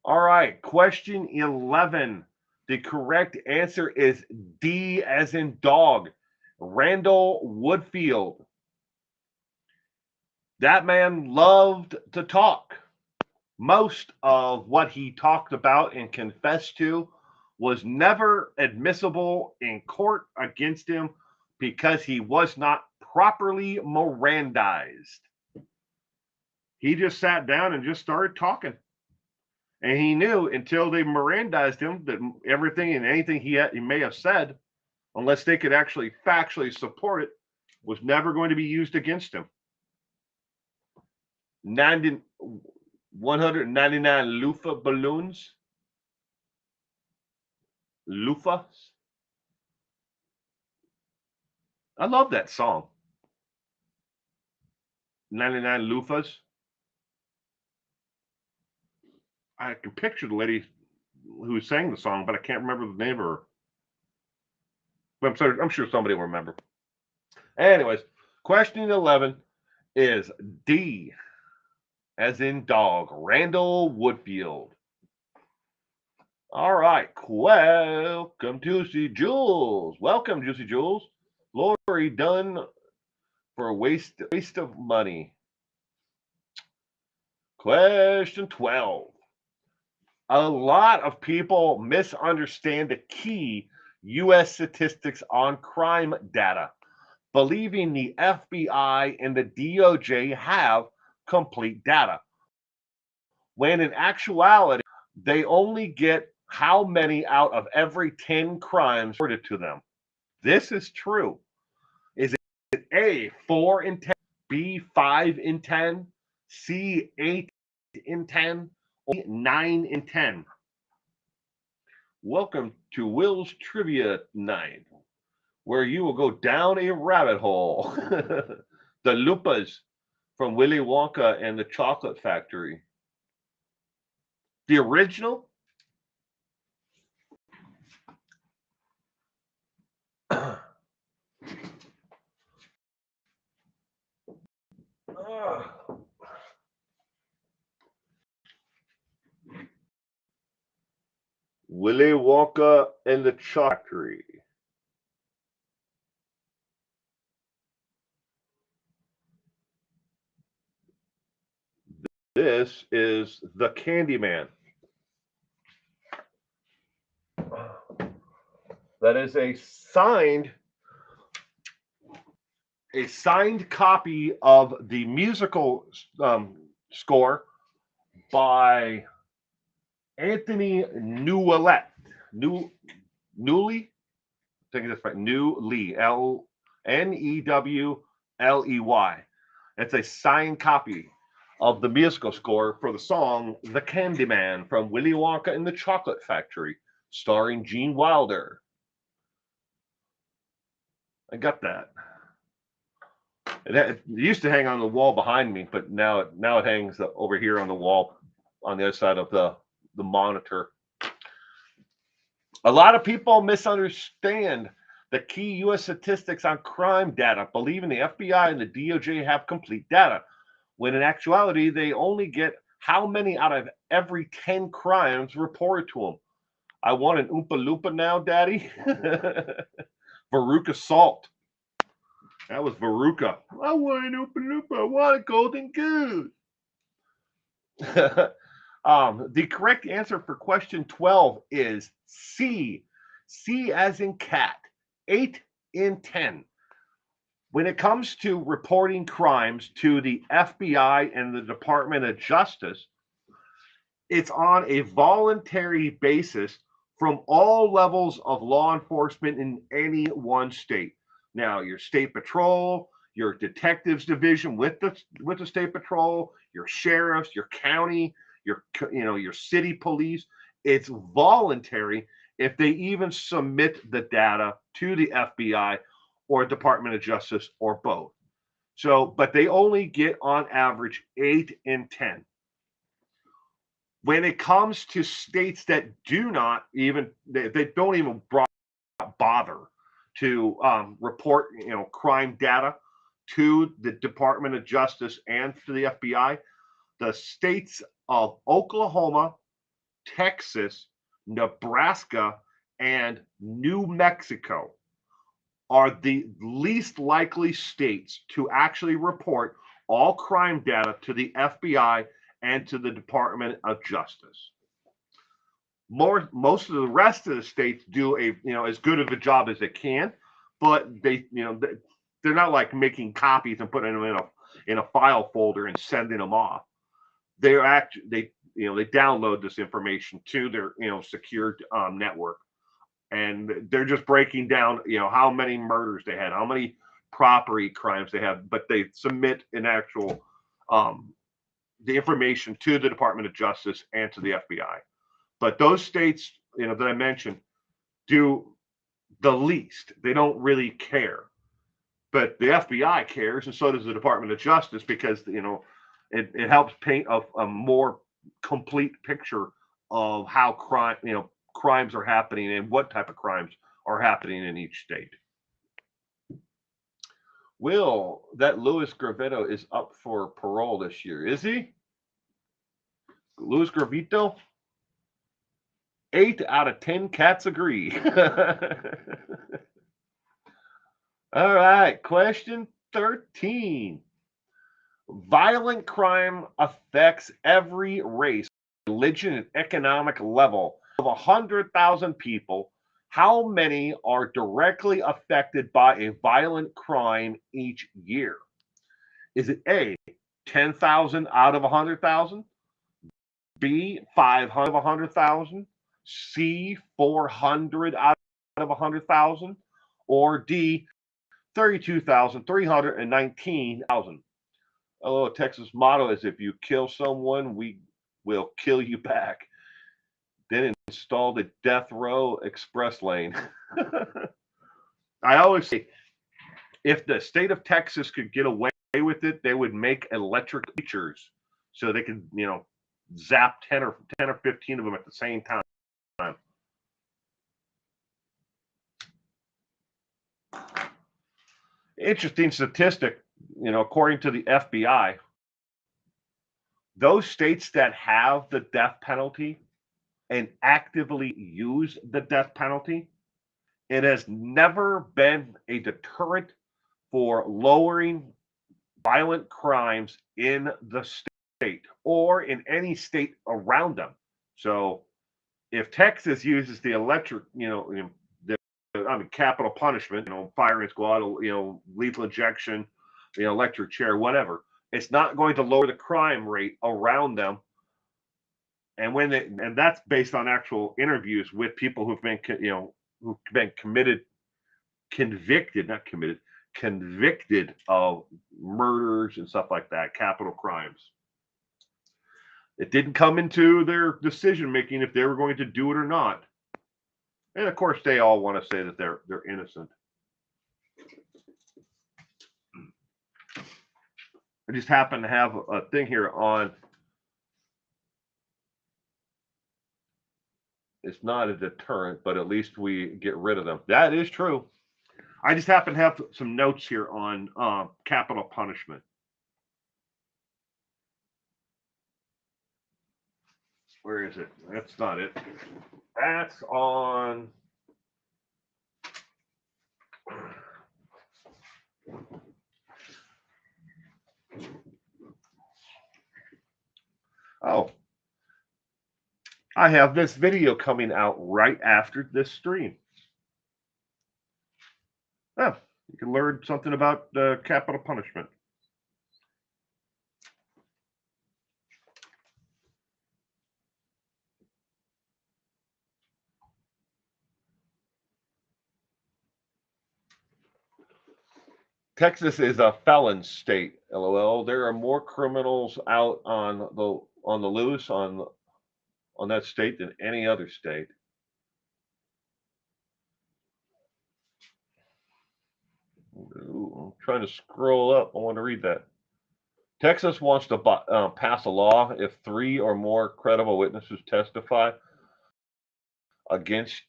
All right, question 11. The correct answer is D as in dog. Randall Woodfield. That man loved to talk. Most of what he talked about and confessed to was never admissible in court against him because he was not properly Mirandized. He just sat down and just started talking. And he knew until they Mirandized him that everything and anything he may have said, unless they could actually factually support it, was never going to be used against him. 199 loofah balloons. Loofahs. I love that song. 99 loofahs. I can picture the lady who sang the song, but I can't remember the name of her. But I'm sure somebody will remember. Anyways, question 11 is D, as in dog, Randall Woodfield. All right, welcome, Juicy Jules. Welcome, Juicy Jules. Lori Dunn for waste of money. Question 12. A lot of people misunderstand the key U.S. statistics on crime data, believing the FBI and the DOJ have complete data, when in actuality, they only get how many out of every 10 crimes reported to them. This is true. Is it A, 4 in 10, B, 5 in 10, C, 8 in 10, or 9 in 10? Welcome to Will's Trivia Night, where you will go down a rabbit hole. The Loofahs from Willy Wonka and the Chocolate Factory. The original? Willy Wonka and the Chocolate Factory. This is the Candyman. That is a signed copy of the musical score by Anthony Newley. Newley? I think that's right. Newley. Newley. It's a signed copy of the musical score for the song The Candyman from Willy Wonka and the Chocolate Factory, starring Gene Wilder. I got that. It used to hang on the wall behind me, but now it hangs over here on the wall on the other side of the monitor. A lot of people misunderstand the key U.S. statistics on crime data, believing the FBI and the DOJ have complete data, when in actuality, they only get how many out of every 10 crimes reported to them. I want an Oompa Loompa now, Daddy. Veruca Salt. That was Veruca. I want an Oompa Loompa. I want a golden goose. The correct answer for question 12 is C. C as in cat. 8 in 10. When it comes to reporting crimes to the FBI and the Department of Justice, it's on a voluntary basis from all levels of law enforcement in any one state. Now, your state patrol, your detectives division with the state patrol, your sheriffs, your county, your city police, it's voluntary if they even submit the data to the FBI or Department of Justice or both. So, but they only get on average 8 in 10. When it comes to states that do not even, they don't even bother to report, crime data to the Department of Justice and to the FBI, the states of Oklahoma, Texas, Nebraska, and New Mexico are the least likely states to actually report all crime data to the FBI and to the Department of Justice. Most of the rest of the states do as good of a job as they can, but they're not like making copies and putting them in a file folder and sending them off. They download this information to their secured network, and they're just breaking down how many murders they had, how many property crimes they have, but they submit an actual the information to the Department of Justice and to the FBI. But those states that I mentioned do the least. They don't really care, but the FBI cares, and so does the Department of Justice, because it helps paint a more complete picture of how crimes are happening and what type of crimes are happening in each state. Will, that Louis Gravito is up for parole this year, is he? Louis Gravito? 8 out of 10 cats agree. All right, question 13. Violent crime affects every race, religion, and economic level. Of 100,000 people, how many are directly affected by a violent crime each year? Is it A, 10,000 out of 100,000? B, 500 of 100,000? C, 400 out of 100,000? Or D, 32,319,000? Although Texas motto is, if you kill someone, we will kill you back. Then install the death row express lane. I always say, if the state of Texas could get away with it, they would make electric bleachers so they could, zap 10 or 15 of them at the same time. Interesting statistic, according to the FBI, those states that have the death penalty and actively use the death penalty, it has never been a deterrent for lowering violent crimes in the state or in any state around them. So if Texas uses the electric, capital punishment, firing squad, lethal injection, electric chair, whatever, it's not going to lower the crime rate around them. And that's based on actual interviews with people who've been, convicted of murders and stuff like that, capital crimes. It didn't come into their decision making if they were going to do it or not. And of course, they all want to say that they're innocent. I just happen to have a thing here on. It's not a deterrent, but at least we get rid of them. That is true. I just happen to have some notes here on capital punishment. Where is it? That's not it. That's on. Oh, I have this video coming out right after this stream. Oh, You can learn something about capital punishment. Texas is a felon state. LOL. There are more criminals out on the loose on that state than any other state. Ooh, I'm trying to scroll up. I want to read that. Texas wants to pass a law if 3 or more credible witnesses testify against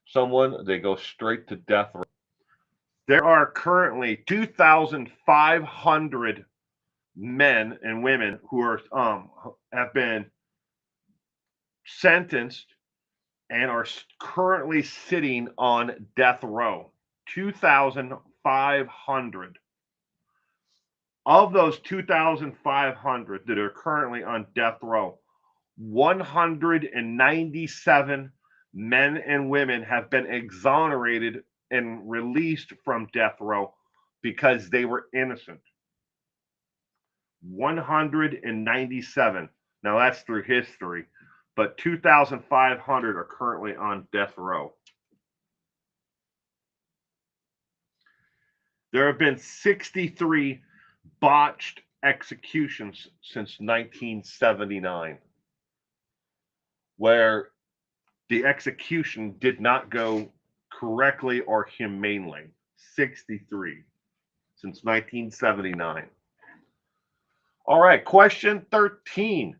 someone, they go straight to death. There are currently 2,500 men and women who are have been sentenced and are currently sitting on death row. 2,500. Of those 2,500 that are currently on death row, 197 men and women have been exonerated and released from death row because they were innocent. 197. Now that's through history, but 2,500 are currently on death row. There have been 63 botched executions since 1979, where the execution did not go correctly or humanely. 63 since 1979. All right, question 13.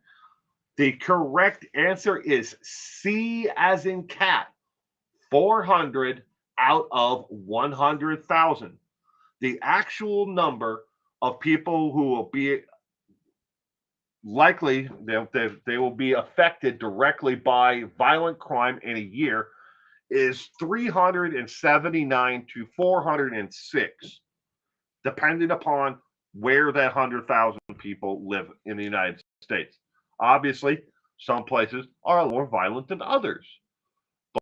The correct answer is C as in cat, 400 out of 100,000. The actual number of people who will be likely they will be affected directly by violent crime in a year is 379 to 406, depending upon where that 100,000 people live in the United States. Obviously, some places are more violent than others,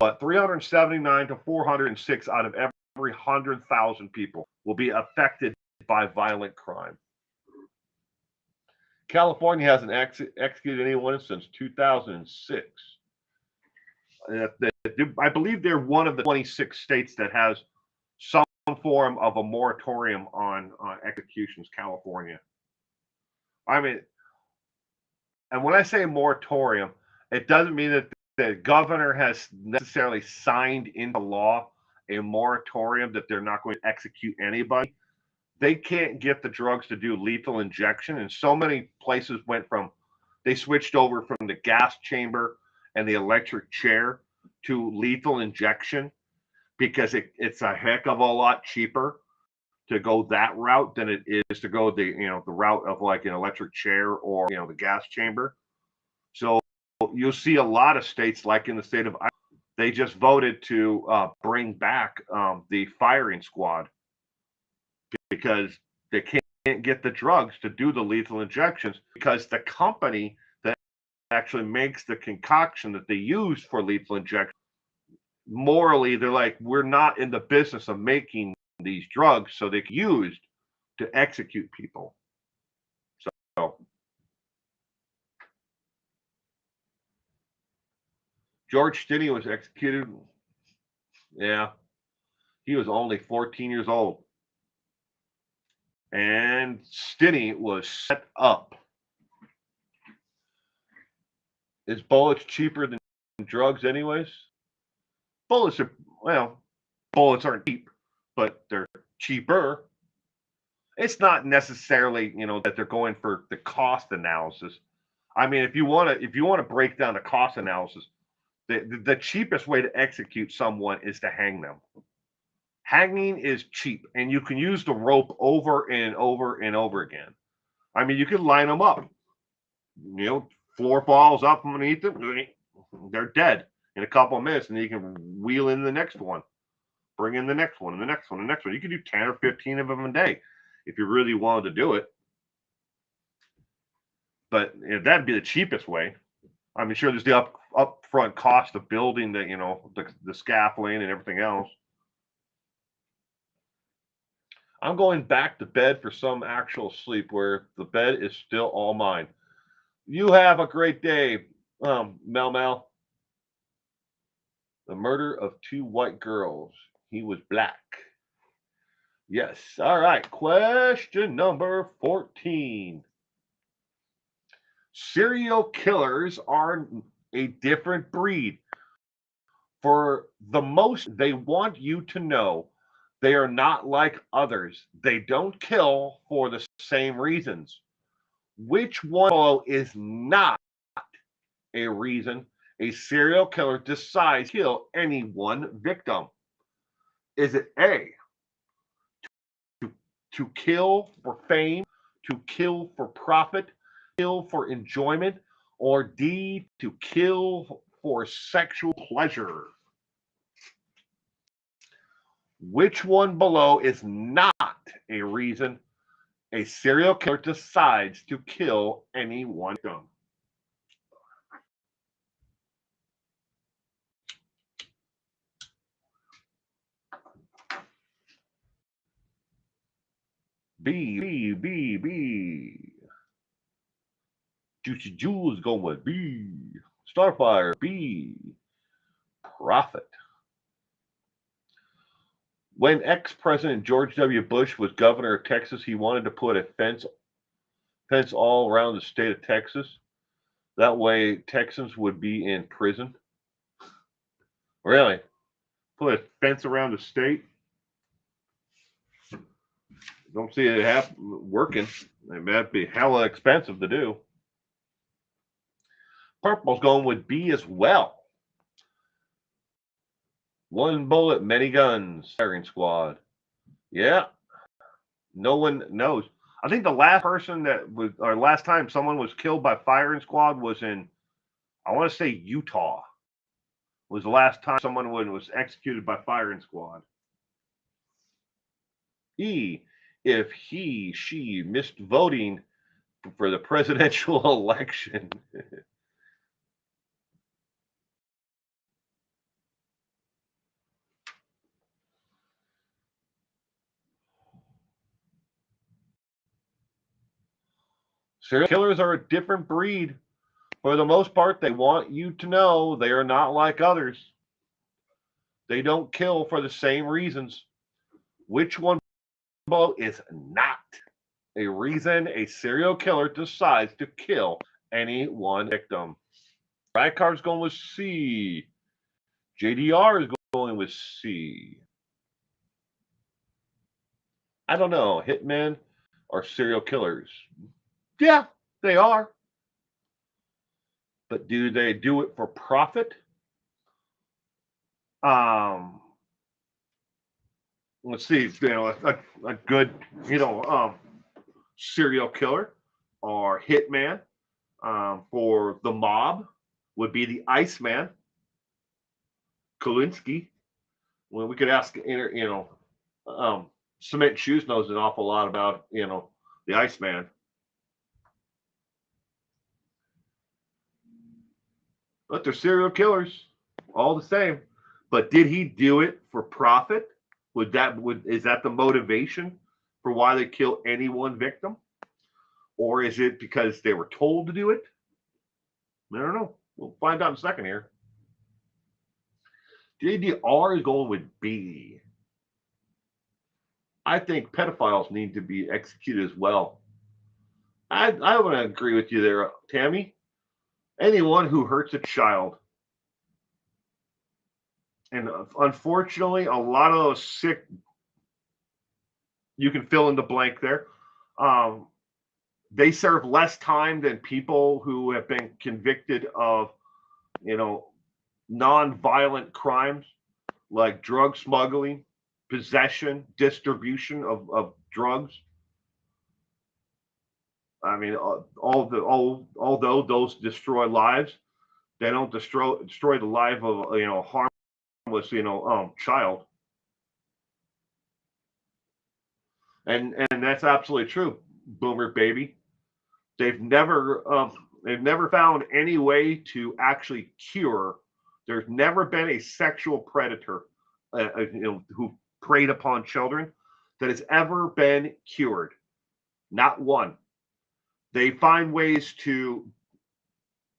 but 379 to 406 out of every 100,000 people will be affected by violent crime. California hasn't executed anyone since 2006. I believe they're one of the 26 states that has some form of a moratorium on executions. California. I mean, and when I say moratorium, it doesn't mean that the governor has necessarily signed into law a moratorium that they're not going to execute anybody. They can't get the drugs to do lethal injection, and so many places they switched over from the gas chamber and the electric chair to lethal injection because it's a heck of a lot cheaper to go that route than it is to go the route of like an electric chair or the gas chamber. So you'll see a lot of states, like in the state of Iowa, they just voted to bring back the firing squad because they can't get the drugs to do the lethal injections because the company that actually makes the concoction that they use for lethal injection, morally, they're like, we're not in the business of making these drugs so they can be used to execute people. So George Stinney was executed. Yeah, he was only 14 years old. And Stinney was set up. Is bullets cheaper than drugs anyways? Bullets aren't cheap, but they're cheaper. It's not necessarily, that they're going for the cost analysis. I mean, if you want to break down the cost analysis, the cheapest way to execute someone is to hang them. Hanging is cheap, and you can use the rope over and over and over again. I mean, you can line them up. 4 balls up underneath them, they're dead in a couple of minutes, and you can wheel in the next one, bring in the next one, and the next one, and the next one. You can do 10 or 15 of them a day if you really wanted to do it. But that'd be the cheapest way. I mean, sure, there's the upfront cost of building the scaffolding and everything else. I'm going back to bed for some actual sleep where the bed is still all mine. You have a great day, Mel Mel. The murder of two white girls. He was black. Yes. All right. Question number 14. Serial killers are a different breed. For the most, they want you to know they are not like others. They don't kill for the same reasons. Which one is not a reason a serial killer decides to kill any one victim? Is it A, to kill for fame, to kill for profit, kill for enjoyment, or D, to kill for sexual pleasure? Which one below is not a reason a serial killer decides to kill any one victim? B, B, B, B. Juicy Jules going with B. Starfire, B. Profit. When ex-President George W. Bush was governor of Texas, he wanted to put a fence all around the state of Texas. That way Texans would be in prison. Really? Put a fence around the state? Don't see it working. It might be hella expensive to do. Purple's going with B as well. One bullet, many guns. Firing squad. Yeah. No one knows. I think the last person that was, or last time someone was killed by firing squad was in, I want to say Utah. Was the last time someone was executed by firing squad. E, if she missed voting for the presidential election. Serial killers are a different breed. For the most part, they want you to know they are not like others. They don't kill for the same reasons. Which one below is not a reason a serial killer decides to kill any one victim? Rykar's going with C. JDR is going with C. I don't know. Hitmen are serial killers. Yeah, they are. But do they do it for profit? Let's see. A good serial killer or hitman for the mob would be the Iceman, Kulinski. Well, we could ask, Cement Shoes knows an awful lot about, the Iceman. But they're serial killers, all the same. But did he do it for profit? Is that the motivation for why they kill any one victim? Or is it because they were told to do it? I don't know. We'll find out in a second here. JDR is going with B. I think pedophiles need to be executed as well. I want to agree with you there, Tammy. Anyone who hurts a child. And unfortunately, a lot of those sick, you can fill in the blank there. They serve less time than people who have been convicted of, non-violent crimes like drug smuggling, possession, distribution of drugs. I mean, although those destroy lives, they don't destroy the life of harmless child. And that's absolutely true, Boomer baby. They've never found any way to actually cure. There's never been a sexual predator, who preyed upon children that has ever been cured. Not one. They find ways to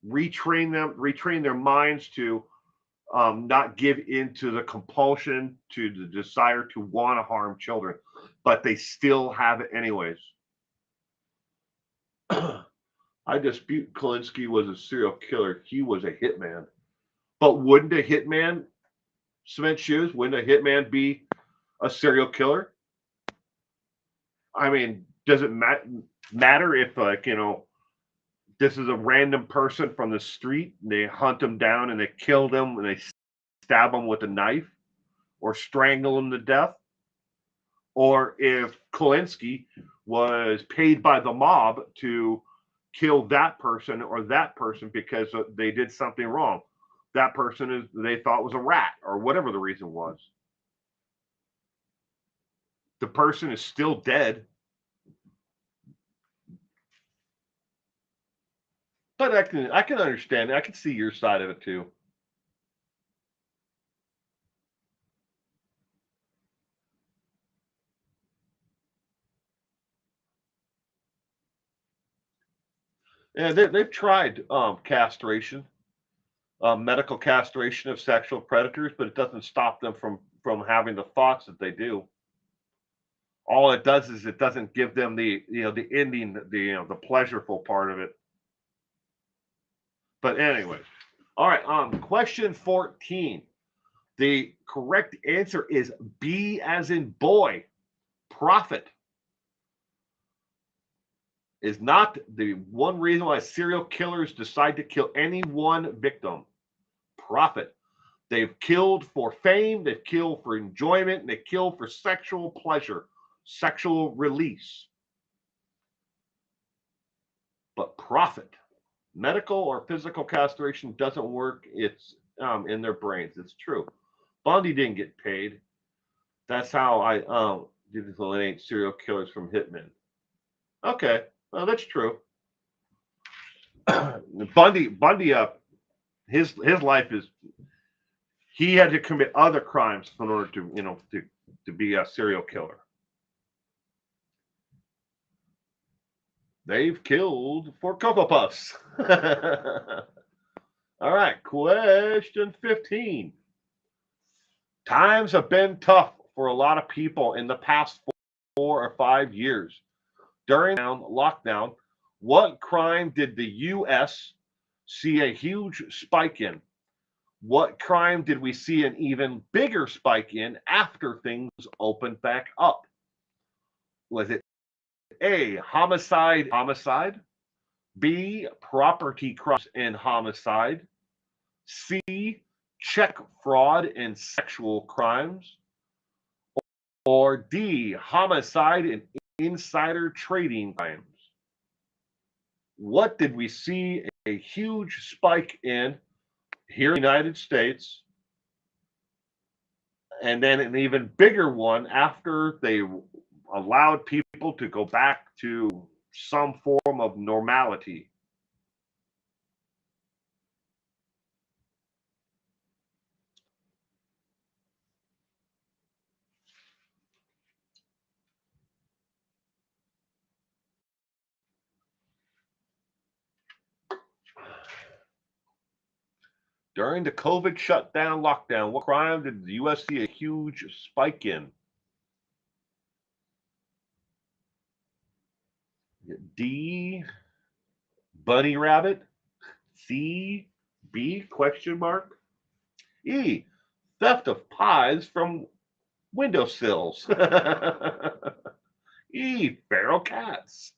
retrain their minds to not give into the compulsion, to the desire to want to harm children, but they still have it anyways. I dispute Kalinsky was a serial killer. He was a hitman. But wouldn't a hitman, cement shoes, wouldn't a hitman be a serial killer? I mean, does it matter if, like, this is a random person from the street and they hunt him down and they kill them and they stab him with a knife or strangle him to death? Or if Kalinsky was paid by the mob to kill that person or that person because they did something wrong. That person is they thought was a rat or whatever the reason was. The person is still dead. But I can understand. I can see your side of it too. Yeah, they've tried castration, medical castration of sexual predators, but it doesn't stop them from having the thoughts that they do. All it does is it doesn't give them the ending, the pleasurable part of it. But anyway, all right. Question 14. The correct answer is B as in boy. Profit is not the one reason why serial killers decide to kill any one victim. Profit. They've killed for fame, they've killed for enjoyment, and they kill for sexual pleasure, sexual release. But profit. Medical or physical castration doesn't work. It's in their brains. It's true. Bundy didn't get paid. That's how I did delineate serial killers from hitmen. Okay, well that's true. Bundy his life is he had to commit other crimes in order to be a serial killer. They've killed for Cocoa Puffs. All right, question 15. Times have been tough for a lot of people in the past 4 or 5 years. During lockdown, what crime did the U.S. see a huge spike in? What crime did we see an even bigger spike in after things opened back up? Was it A, homicide, B, property crimes and homicide, C, check fraud and sexual crimes, or D, homicide and insider trading crimes? What did we see a huge spike in here in the United States, and then an even bigger one after they allowed people to go back to some form of normality? During the COVID shutdown lockdown, what crime did the U.S. see a huge spike in? D, bunny rabbit, C, B, question mark, E, theft of pies from windowsills, E, feral cats.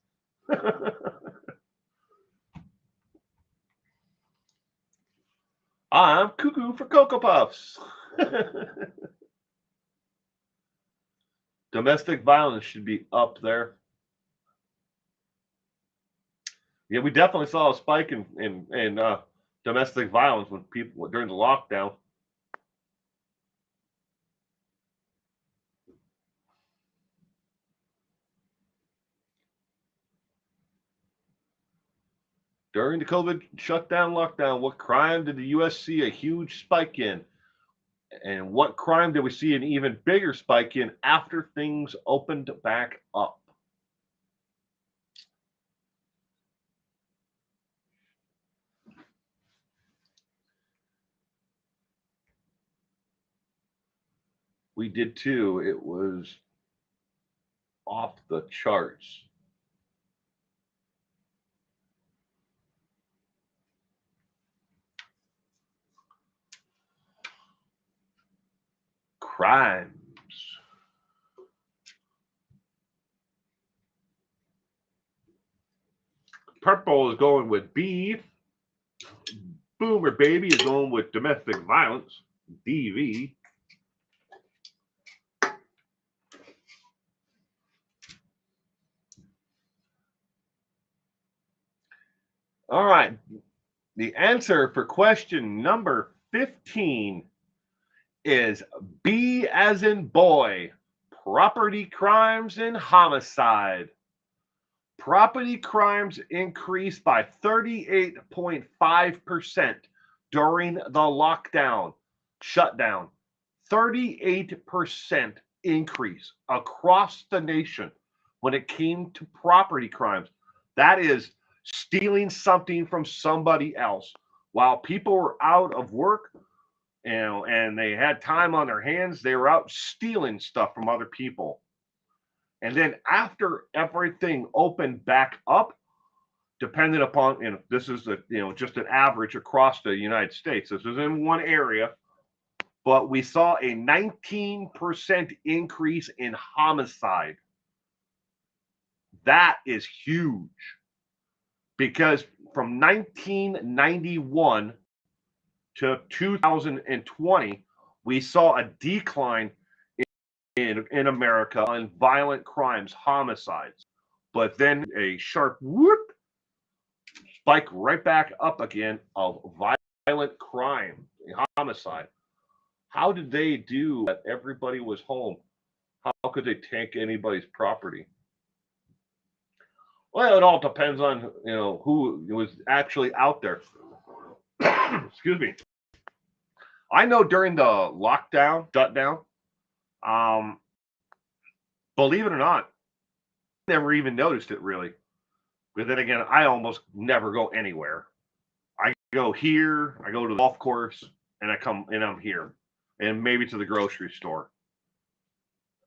I'm cuckoo for Cocoa Puffs. Domestic violence should be up there. Yeah, we definitely saw a spike in domestic violence when people during the lockdown. During the COVID shutdown lockdown, what crime did the U.S. see a huge spike in? And what crime did we see an even bigger spike in after things opened back up? We did too. It was off the charts. Crimes. Purple is going with B. Boomer Baby is going with domestic violence, DV. All right. The answer for question number 15 is B as in boy, property crimes and homicide. Property crimes increased by 38.5% during the lockdown, shutdown. 38% increase across the nation when it came to property crimes. That is stealing something from somebody else. While people were out of work, and they had time on their hands, they were out stealing stuff from other people. And then after everything opened back up, depending upon, this is just an average across the United States. This is in one area, but we saw a 19% increase in homicide. That is huge because from 1991 to 2020, we saw a decline in America on violent crimes, homicides, but then a sharp whoop spike right back up again of violent crime, homicide. How did they do that? Everybody was home. How could they take anybody's property? Well, it all depends on who was actually out there. Excuse me. I know during the lockdown, shutdown, believe it or not, I never even noticed it really. But then again, I almost never go anywhere. I go here, I go to the golf course, and I'm here, and maybe to the grocery store.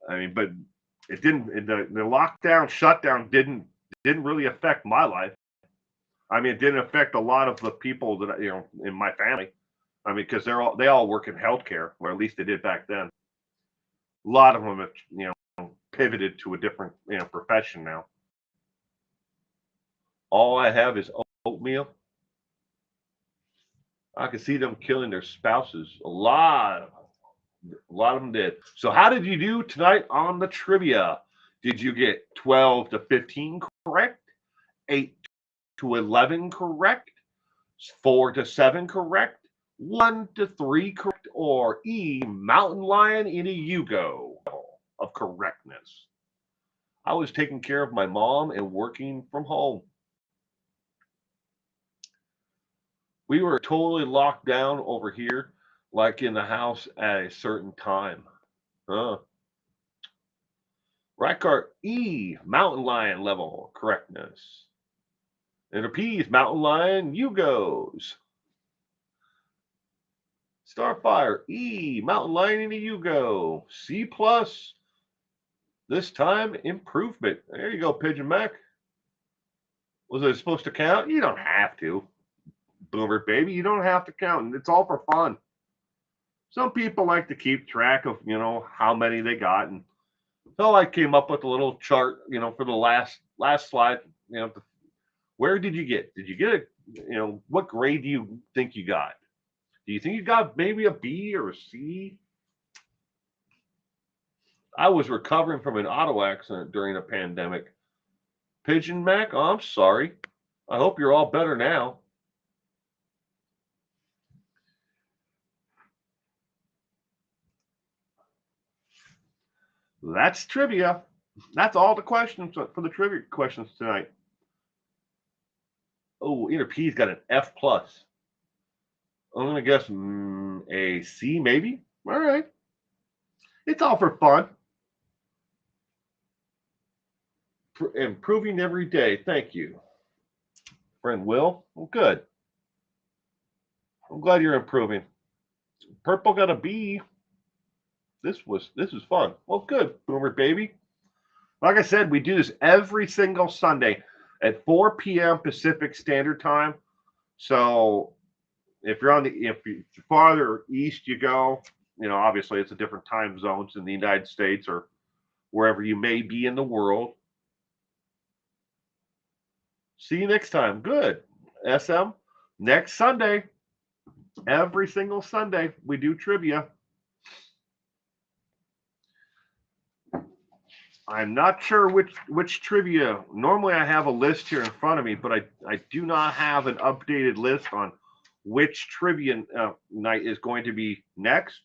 I mean, but it didn't. The lockdown, shutdown didn't really affect my life. I mean, it didn't affect a lot of the people that in my family. I mean, because they all work in healthcare, or at least they did back then. A lot of them have pivoted to a different profession now. All I have is oatmeal. I can see them killing their spouses. A lot of them did. So how did you do tonight on the trivia? Did you get 12 to 15 correct? 8 to 11 correct? 4 to 7 correct? 1 to 3 correct? Or E, mountain lion in a Yugo of correctness? I was taking care of my mom and working from home. We were totally locked down over here, like in the house at a certain time. Huh. Rykart E, mountain lion level correctness. And P's mountain lion Yugos. Starfire E, mountain lion in a Yugo. C plus. This time improvement. There you go, Pigeon Mac. Was it supposed to count? You don't have to. Boomer Baby, you don't have to count. It's all for fun. Some people like to keep track of, how many they got. And so I came up with a little chart, for the last slide, where did you get? Did you get a, what grade do you think you got? Do you think you got maybe a B or a C? I was recovering from an auto accident during a pandemic. Pigeon Mac, oh, I'm sorry. I hope you're all better now. That's trivia. That's all the questions for the trivia questions tonight. Oh, Inner P's got an F plus. I'm gonna guess a C maybe. All right. It's all for fun. Improving every day. Thank you, friend Will. Well, good. I'm glad you're improving. Purple got a B. This is fun. Well, good, Boomer baby. Like I said, we do this every single Sunday at 4 p.m. Pacific Standard Time. So if you farther east you go, obviously it's a different time zones in the United States or wherever you may be in the world. See you next time. Good. SM, next Sunday, every single Sunday, we do trivia. I'm not sure which trivia. Normally, I have a list here in front of me, but I do not have an updated list on which trivia night is going to be next.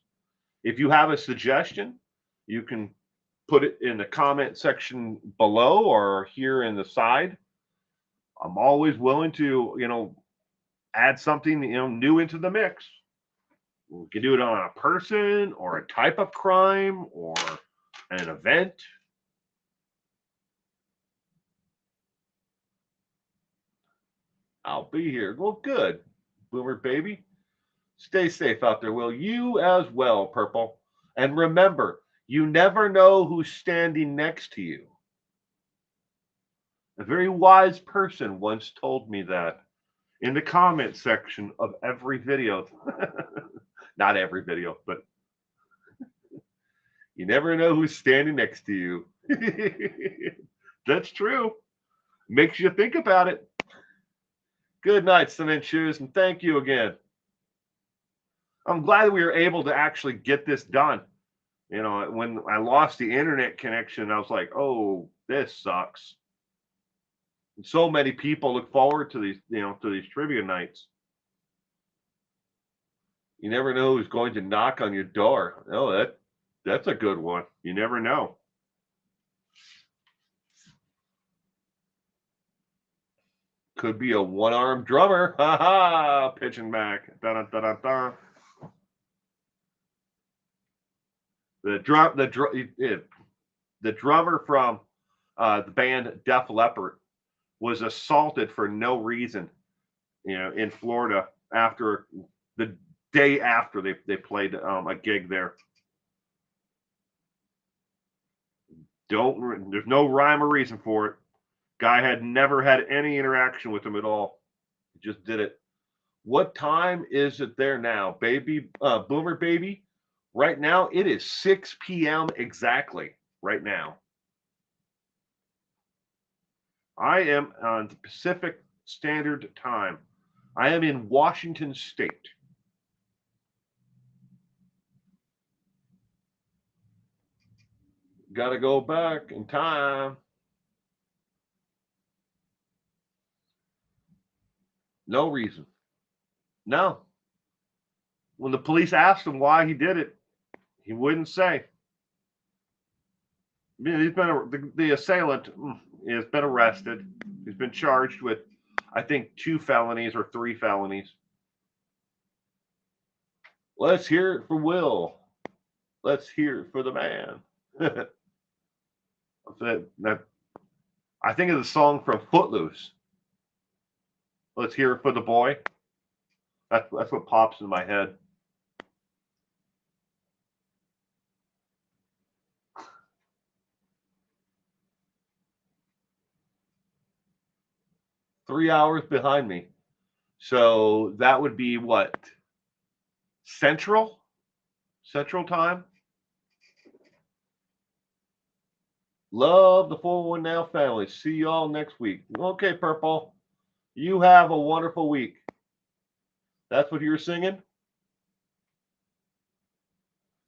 If you have a suggestion, you can put it in the comment section below or here in the side. I'm always willing to, add something, new into the mix. We can do it on a person or a type of crime or an event. I'll be here. Well, good, Boomer baby. Stay safe out there, Will. You as well, Purple. And remember, you never know who's standing next to you. A very wise person once told me that in the comment section of every video. Not every video, but you never know who's standing next to you. That's true. Makes you think about it. Good night, Sun and Shoes, and thank you again. I'm glad we were able to actually get this done. When I lost the internet connection, I was like, oh, this sucks. And so many people look forward to these trivia nights. You never know who's going to knock on your door. Oh, that's a good one. You never know. Could be a one-armed drummer. Ha ha! Pitching back. Da da da da da. The drummer from the band Def Leppard was assaulted for no reason, in Florida after the day after they played a gig there. There's no rhyme or reason for it. Guy had never had any interaction with him at all. He just did it. What time is it there now, baby? Boomer baby? Right now, it is 6 p.m. exactly right now. I am on the Pacific Standard Time. I am in Washington State. Got to go back in time. No reason. No. When the police asked him why he did it, he wouldn't say. The assailant has been arrested. He's been charged with, I think, 2 felonies or 3 felonies. Let's hear it for Will. Let's hear it for the man. I think of the song from Footloose. Let's hear it for the boy. That's what pops in my head. Three hours behind me. So that would be what? Central time? Love the 411 Now family. See y'all next week. Okay, Purple. You have a wonderful week. That's what you were singing?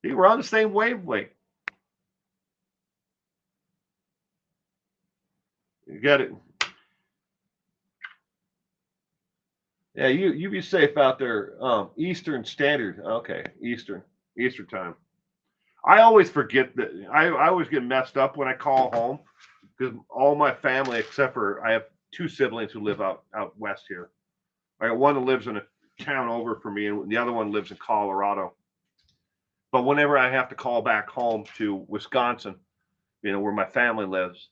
You were on the same wavelength. You get it. Yeah, you be safe out there. Eastern Standard. Okay, Eastern time. I always forget that. I always get messed up when I call home because all my family, except for I have 2 siblings who live out west here. I got one that lives in a town over from me, and the other one lives in Colorado. But whenever I have to call back home to Wisconsin, where my family lives,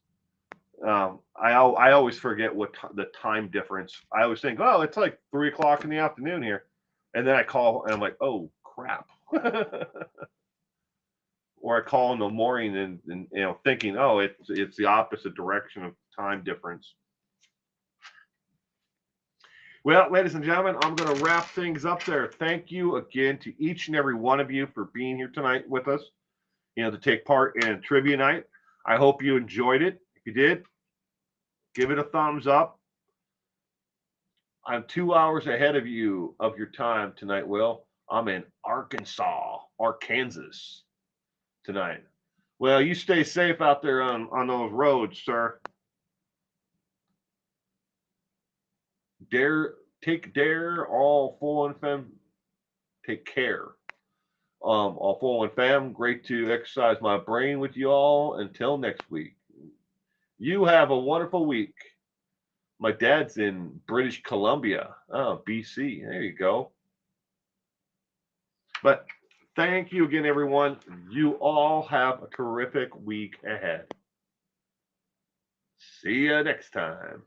I always forget what the time difference. I always think, oh, it's like 3 o'clock in the afternoon here, and then I call and I'm like, oh crap. Or I call in the morning and thinking, oh, it's the opposite direction of time difference. Well, ladies and gentlemen, I'm going to wrap things up there. Thank you again to each and every one of you for being here tonight with us, to take part in trivia night. I hope you enjoyed it. If you did, give it a thumbs up. I'm 2 hours ahead of you of your time tonight, Will. I'm in Arkansas tonight. Well, you stay safe out there on those roads, sir. All full and fem. Take care. All full and fam. Great to exercise my brain with you all. Until next week. You have a wonderful week. My dad's in British Columbia. Oh, BC. There you go. But thank you again, everyone. You all have a terrific week ahead. See you next time.